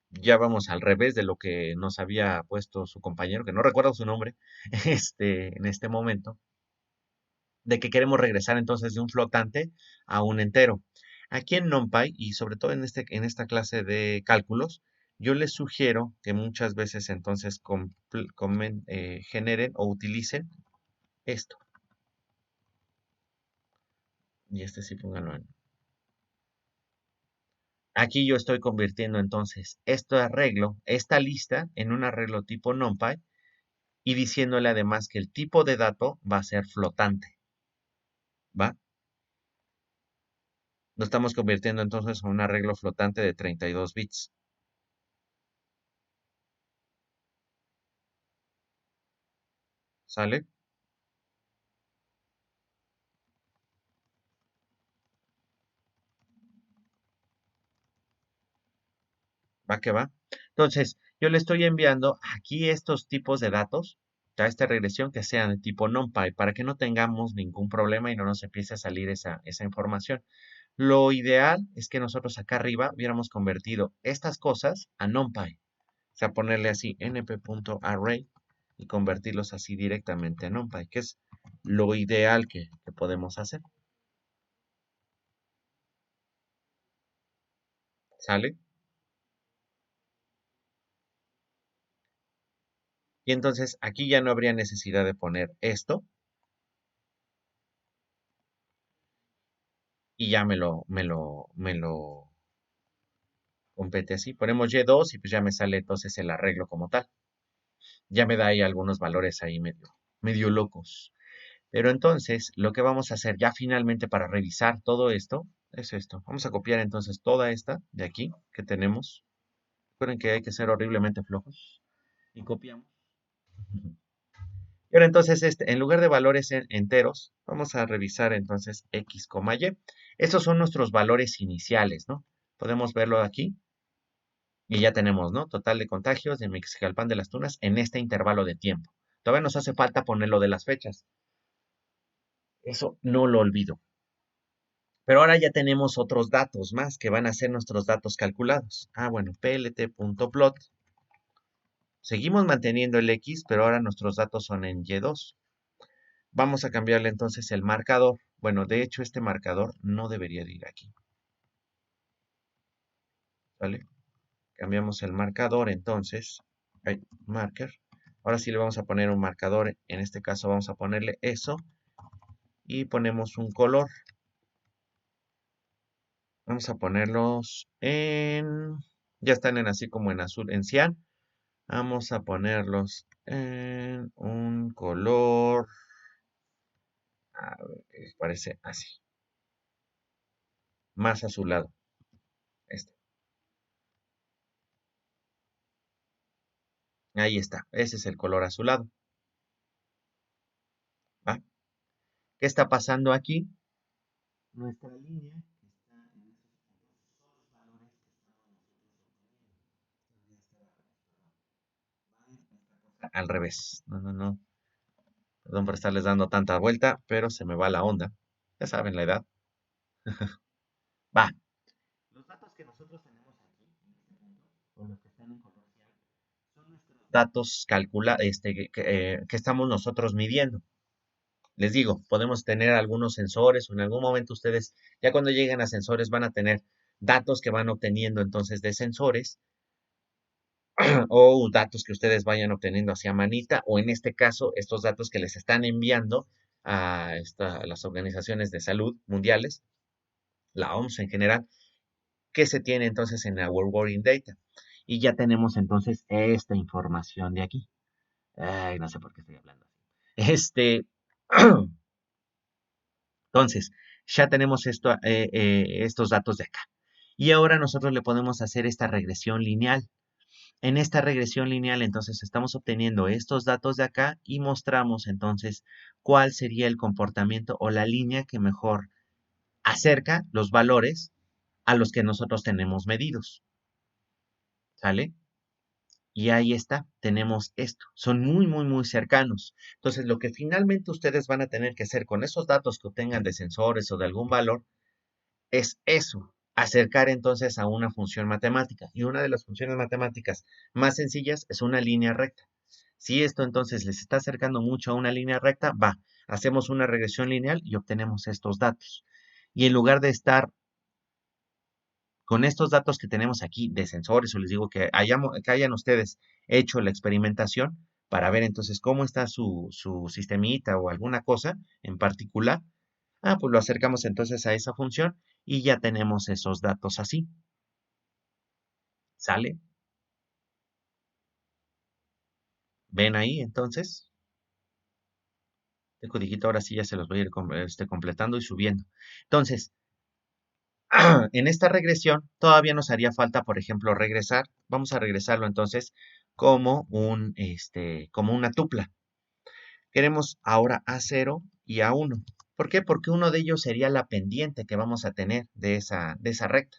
ya vamos al revés de lo que nos había puesto su compañero, que no recuerdo su nombre, en este momento, de que queremos regresar entonces de un flotante a un entero. Aquí en NumPy, y sobre todo en esta clase de cálculos, yo les sugiero que muchas veces entonces generen o utilicen esto. Y este sí pónganlo en. Aquí yo estoy convirtiendo entonces este arreglo, esta lista, en un arreglo tipo NumPy y diciéndole además que el tipo de dato va a ser flotante, ¿va? Lo estamos convirtiendo entonces en un arreglo flotante de 32 bits, ¿sale? ¿Va que va? Entonces, yo le estoy enviando aquí estos tipos de datos, a esta regresión que sean de tipo NumPy, para que no tengamos ningún problema y no nos empiece a salir esa información. Lo ideal es que nosotros acá arriba hubiéramos convertido estas cosas a NumPy. O sea, ponerle así np.array y convertirlos así directamente a NumPy, que es lo ideal que podemos hacer. ¿Sale? Y entonces aquí ya no habría necesidad de poner esto y ya me lo compete así. Ponemos Y2 y pues ya me sale entonces el arreglo como tal. Ya me da ahí algunos valores ahí medio locos. Pero entonces lo que vamos a hacer ya finalmente para revisar todo esto es esto. Vamos a copiar entonces toda esta de aquí que tenemos. Recuerden que hay que ser horriblemente flojos. Y copiamos. Pero entonces, en lugar de valores enteros, vamos a revisar entonces x, y. Estos son nuestros valores iniciales, ¿no? Podemos verlo aquí. Y ya tenemos, ¿no? Total de contagios de Mexicalpan de las Tunas en este intervalo de tiempo. Todavía nos hace falta ponerlo de las fechas. Eso no lo olvido. Pero ahora ya tenemos otros datos más que van a ser nuestros datos calculados. Bueno, plt.plot. Seguimos manteniendo el X, pero ahora nuestros datos son en Y2. Vamos a cambiarle entonces el marcador. Bueno, de hecho este marcador no debería de ir aquí. ¿Vale? Cambiamos el marcador entonces. Marker. Ahora sí le vamos a poner un marcador. En este caso vamos a ponerle eso. Y ponemos un color. Vamos a ponerlos en... Ya están en así como en azul, en cian. Vamos a ponerlos en un color... A ver, ¿qué les parece? Así. Más azulado. Este. Ahí está. Ese es el color azulado. ¿Va? ¿Qué está pasando aquí? Nuestra línea que está en esos puntos son los valores que estamos nosotros obteniendo. Al revés. No, no, no. Perdón por estarles dando tanta vuelta, pero se me va la onda. Ya saben la edad. Va. Los datos que nosotros tenemos aquí, en este punto, o los que están en color cian, son nuestros datos que estamos nosotros midiendo. Les digo, podemos tener algunos sensores o en algún momento ustedes, ya cuando lleguen a sensores, van a tener datos que van obteniendo entonces de sensores o datos que ustedes vayan obteniendo hacia manita o en este caso, estos datos que les están enviando a las organizaciones de salud mundiales, la OMS en general, que se tiene entonces en Our Working Data. Y ya tenemos entonces esta información de aquí. Ay, no sé por qué estoy hablando así. Entonces, ya tenemos estos datos de acá. Y ahora nosotros le podemos hacer esta regresión lineal. En esta regresión lineal, entonces, estamos obteniendo estos datos de acá y mostramos entonces cuál sería el comportamiento o la línea que mejor acerca los valores a los que nosotros tenemos medidos. ¿Sale? Y ahí está, tenemos esto. Son muy, muy, muy cercanos. Entonces, lo que finalmente ustedes van a tener que hacer con esos datos que obtengan de sensores o de algún valor es eso, acercar entonces a una función matemática. Y una de las funciones matemáticas más sencillas es una línea recta. Si esto entonces les está acercando mucho a una línea recta, hacemos una regresión lineal y obtenemos estos datos. Y en lugar de estar con estos datos que tenemos aquí de sensores, o les digo que hayan ustedes hecho la experimentación para ver entonces cómo está su sistemita o alguna cosa en particular, pues lo acercamos entonces a esa función y ya tenemos esos datos así. ¿Sale? ¿Ven ahí entonces? El codiguito ahora sí ya se los voy a ir completando y subiendo. Entonces, en esta regresión todavía nos haría falta, por ejemplo, regresar. Vamos a regresarlo entonces como una tupla. Queremos ahora A0 y A1. ¿Por qué? Porque uno de ellos sería la pendiente que vamos a tener de esa recta.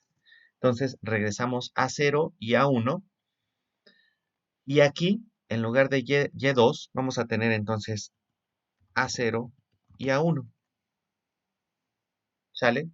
Entonces regresamos A0 y A1. Y aquí, en lugar de Y2, vamos a tener entonces A0 y A1. ¿Sale?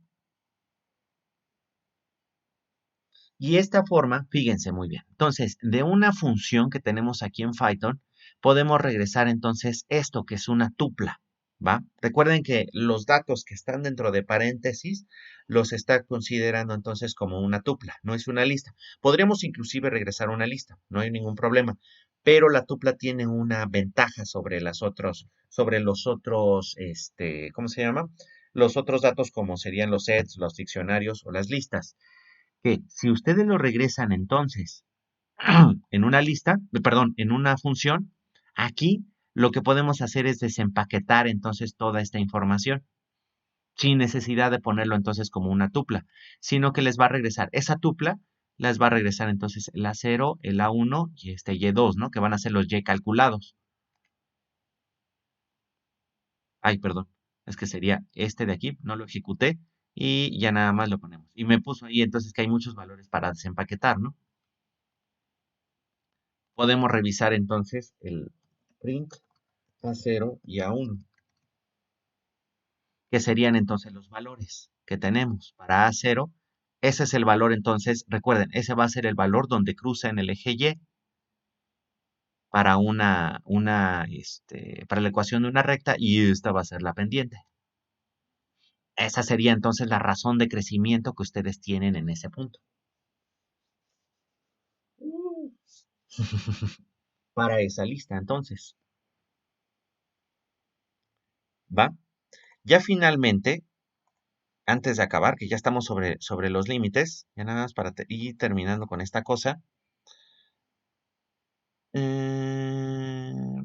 Y esta forma, fíjense muy bien. Entonces, de una función que tenemos aquí en Python, podemos regresar entonces esto que es una tupla, ¿va? Recuerden que los datos que están dentro de paréntesis los está considerando entonces como una tupla, no es una lista. Podríamos inclusive regresar una lista, no hay ningún problema, pero la tupla tiene una ventaja sobre los otros, ¿cómo se llama? Los otros datos como serían los sets, los diccionarios o las listas que si ustedes lo regresan entonces en una lista, perdón, en una función, aquí lo que podemos hacer es desempaquetar entonces toda esta información sin necesidad de ponerlo entonces como una tupla, sino que les va a regresar esa tupla, les va a regresar entonces el A0, el A1 y este Y2, ¿no? Que van a ser los Y calculados. Ay, perdón, es que sería este de aquí, no lo ejecuté y ya nada más lo ponemos. Y me puso ahí entonces que hay muchos valores para desempaquetar, ¿no? Podemos revisar entonces el print a cero y a uno, que serían entonces los valores que tenemos para a cero. Ese es el valor entonces, recuerden, ese va a ser el valor donde cruza en el eje Y para para la ecuación de una recta y esta va a ser la pendiente. Esa sería entonces la razón de crecimiento que ustedes tienen en ese punto. Para esa lista, entonces, ¿va? Ya finalmente, antes de acabar, que ya estamos sobre los límites, ya nada más para ir terminando con esta cosa.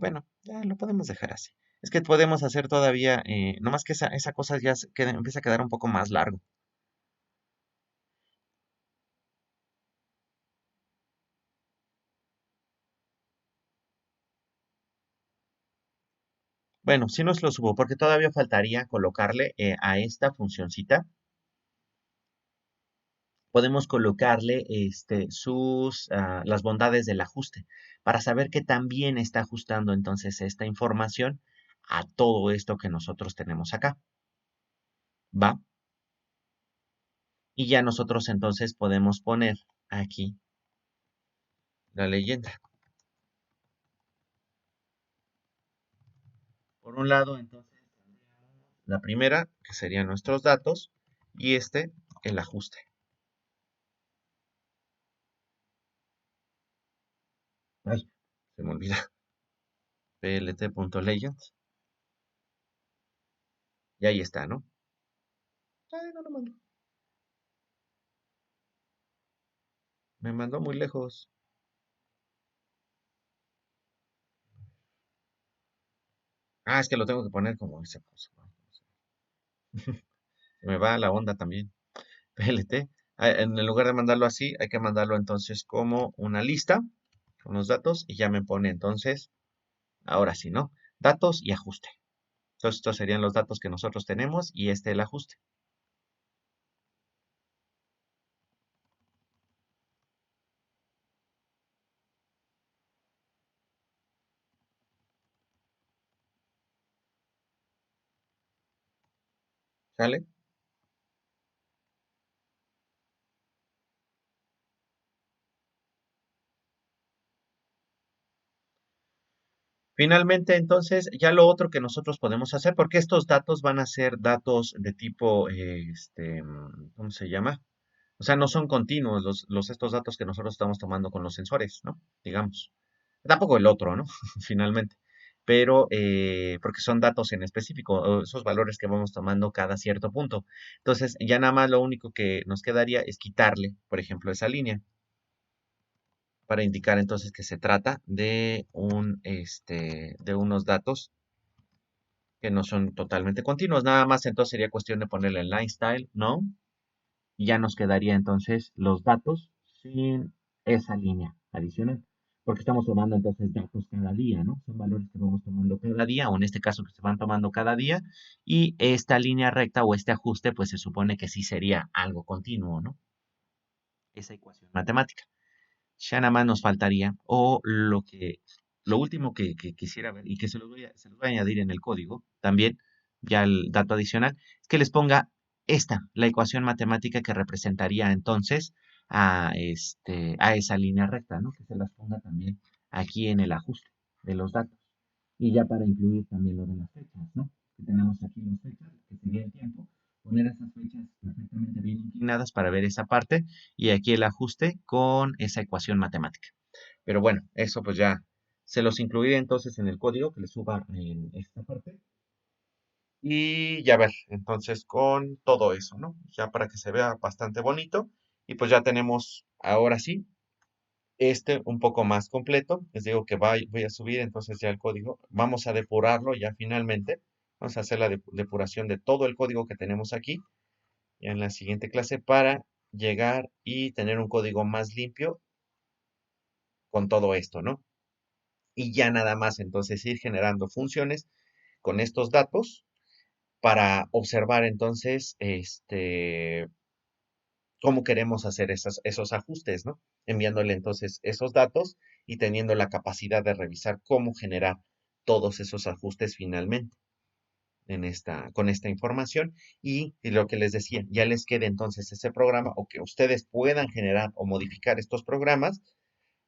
Bueno, ya lo podemos dejar así. Es que podemos hacer todavía, nomás que esa cosa ya empieza a quedar un poco más largo. Bueno, sí nos lo subo, porque todavía faltaría colocarle a esta funcioncita. Podemos colocarle las bondades del ajuste para saber que también está ajustando entonces esta información a todo esto que nosotros tenemos acá. ¿Va? Y ya nosotros entonces podemos poner aquí la leyenda. Por un lado, entonces, la primera, que serían nuestros datos, y el ajuste. Ay, se me olvida. plt.legend. Y ahí está, ¿no? Ay, no lo mando. Me mandó muy lejos. Ah, es que lo tengo que poner como esa cosa. Se me va la onda también. PLT. En el lugar de mandarlo así, hay que mandarlo entonces como una lista con los datos y ya me pone entonces, ahora sí, ¿no? Datos y ajuste. Entonces, estos serían los datos que nosotros tenemos y el ajuste. ¿Sale? Finalmente, entonces, ya lo otro que nosotros podemos hacer, porque estos datos van a ser datos de tipo, ¿cómo se llama? O sea, no son continuos estos datos que nosotros estamos tomando con los sensores, ¿no? Digamos. Tampoco el otro, ¿no? Finalmente. Pero, porque son datos en específico, o esos valores que vamos tomando cada cierto punto. Entonces, ya nada más lo único que nos quedaría es quitarle, por ejemplo, esa línea, para indicar entonces que se trata de de unos datos que no son totalmente continuos. Nada más entonces sería cuestión de ponerle el line style, ¿no? Y ya nos quedaría entonces los datos sin esa línea adicional. Porque estamos tomando entonces datos cada día, ¿no? Son valores que vamos tomando cada día, o en este caso que se van tomando cada día. Y esta línea recta o este ajuste, pues se supone que sí sería algo continuo, ¿no? Esa ecuación matemática. Ya nada más nos faltaría, lo último que quisiera ver y que se los voy a añadir en el código también, ya el dato adicional, es que les ponga la ecuación matemática que representaría entonces a esa línea recta, ¿no? Que se las ponga también aquí en el ajuste de los datos. Y ya para incluir también lo de las fechas, ¿no? Que tenemos aquí las fechas, que sería el tiempo, poner esas fechas perfectamente bien inclinadas para ver esa parte y aquí el ajuste con esa ecuación matemática. Pero bueno, eso pues ya se los incluiré entonces en el código que les suba en esta parte. Y ya ver, entonces con todo eso, ¿no? Ya para que se vea bastante bonito. Y pues ya tenemos, ahora sí, un poco más completo. Les digo que voy a subir entonces ya el código. Vamos a depurarlo ya finalmente. Vamos a hacer la depuración de todo el código que tenemos aquí ya en la siguiente clase para llegar y tener un código más limpio con todo esto, ¿no? Y ya nada más entonces ir generando funciones con estos datos para observar entonces cómo queremos hacer esos ajustes, ¿no? Enviándole entonces esos datos y teniendo la capacidad de revisar cómo generar todos esos ajustes finalmente con esta información y lo que les decía, ya les quede entonces ese programa o que ustedes puedan generar o modificar estos programas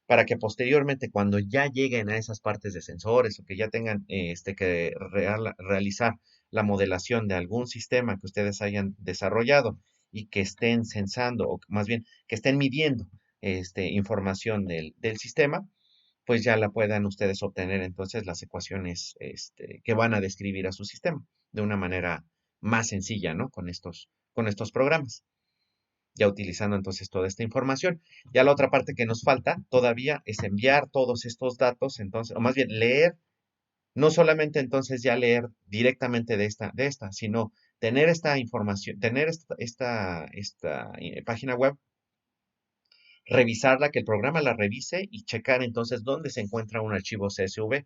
para que posteriormente cuando ya lleguen a esas partes de sensores o que ya tengan que realizar la modelación de algún sistema que ustedes hayan desarrollado y que estén sensando o más bien que estén midiendo información del sistema, pues ya la puedan ustedes obtener entonces las ecuaciones que van a describir a su sistema de una manera más sencilla, ¿no? Con estos programas, ya utilizando entonces toda esta información. Ya la otra parte que nos falta todavía es enviar todos estos datos, entonces, o más bien leer, no solamente entonces ya leer directamente de esta, sino tener esta información, tener esta página web, revisarla, que el programa la revise y checar entonces dónde se encuentra un archivo CSV.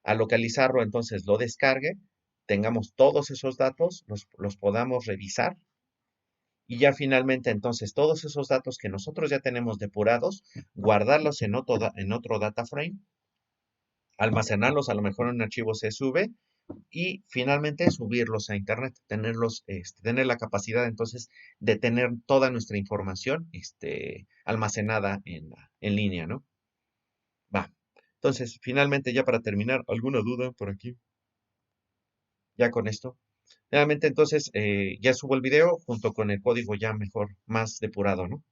Al localizarlo, entonces lo descargue, tengamos todos esos datos, los podamos revisar y ya finalmente entonces todos esos datos que nosotros ya tenemos depurados, guardarlos en otro data frame, almacenarlos a lo mejor en un archivo CSV y finalmente subirlos a internet, tener la capacidad entonces de tener toda nuestra información almacenada en línea, ¿no? Va. Entonces, finalmente, ya para terminar, ¿alguna duda por aquí? Ya con esto. Realmente entonces ya subo el video junto con el código ya mejor, más depurado, ¿no?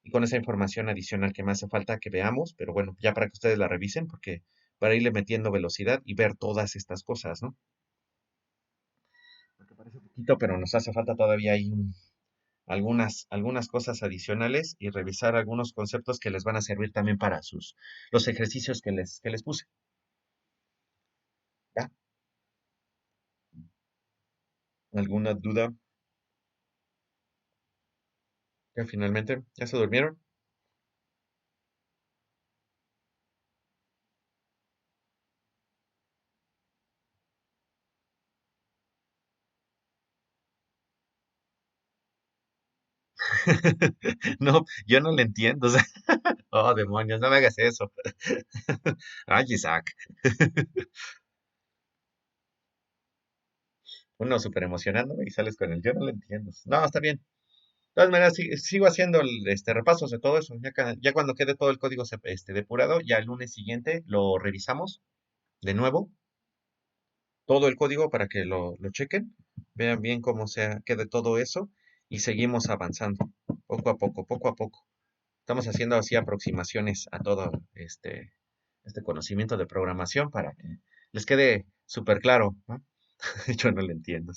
Y con esa información adicional que me hace falta que veamos, pero bueno, ya para que ustedes la revisen, porque para irle metiendo velocidad y ver todas estas cosas, ¿no? Porque parece poquito, pero nos hace falta todavía ahí algunas cosas adicionales y revisar algunos conceptos que les van a servir también para los ejercicios que les puse. ¿Ya? ¿Alguna duda? Ya finalmente, ¿ya se durmieron? No, yo no le entiendo. O sea, oh, demonios, no me hagas eso. Ay, Isaac. Uno súper emocionándome y sales con el yo no lo entiendo. No, está bien. De todas maneras, sigo haciendo repasos de todo eso. Ya cuando quede todo el código depurado, ya el lunes siguiente lo revisamos de nuevo, todo el código para que lo chequen, vean bien cómo quede todo eso y seguimos avanzando poco a poco, poco a poco. Estamos haciendo así aproximaciones a todo este conocimiento de programación para que les quede súper claro, ¿no? Yo no lo entiendo.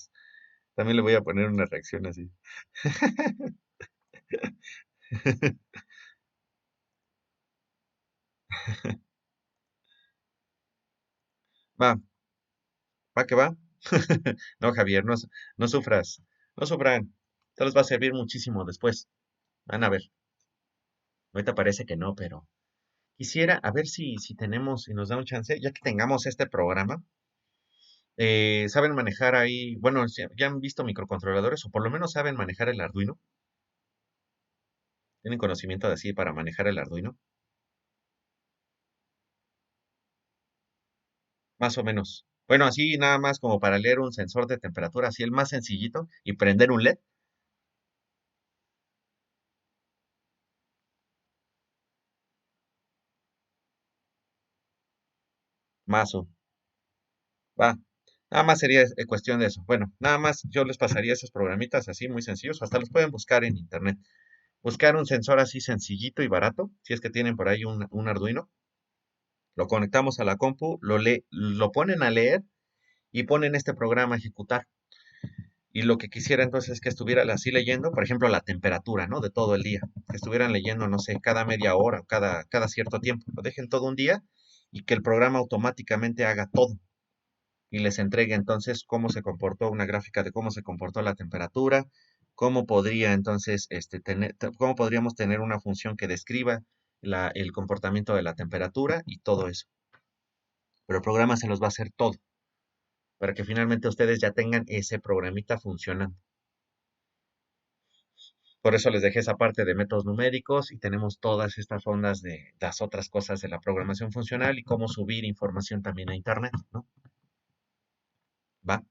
También le voy a poner una reacción así. Va, va que va. No, Javier, no, no sufras, no sufran. Esto les va a servir muchísimo después. Van a ver. Ahorita parece que no, pero quisiera a ver si tenemos, si nos da un chance, ya que tengamos este programa. ¿Saben manejar ahí? Bueno, ya han visto microcontroladores o por lo menos saben manejar el Arduino. ¿Tienen conocimiento de así para manejar el Arduino? Más o menos. Bueno, así nada más como para leer un sensor de temperatura, así el más sencillito, y prender un LED. Mazo. Va. Nada más sería cuestión de eso. Bueno, nada más yo les pasaría esos programitas así muy sencillos. Hasta los pueden buscar en internet. Buscar un sensor así sencillito y barato, si es que tienen por ahí un Arduino. Lo conectamos a la compu, lo ponen a leer y ponen este programa a ejecutar. Y lo que quisiera entonces es que estuviera así leyendo, por ejemplo, la temperatura, ¿no? De todo el día. Que estuvieran leyendo, no sé, cada media hora, cada cierto tiempo. Lo dejen todo un día y que el programa automáticamente haga todo. Y les entregue entonces cómo se comportó una gráfica de cómo se comportó la temperatura, cómo podría entonces cómo podríamos tener una función que describa el comportamiento de la temperatura y todo eso. Pero el programa se los va a hacer todo. para que finalmente ustedes ya tengan ese programita funcionando. Por eso les dejé esa parte de métodos numéricos y tenemos todas estas ondas de las otras cosas de la programación funcional y cómo subir información también a Internet, ¿no? ¿Va?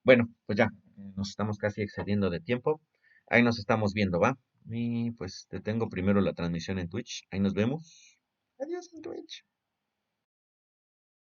Bueno, pues ya, nos estamos casi excediendo de tiempo. Ahí nos estamos viendo, ¿va? Y pues te tengo primero la transmisión en Twitch. Ahí nos vemos. Adiós en Twitch.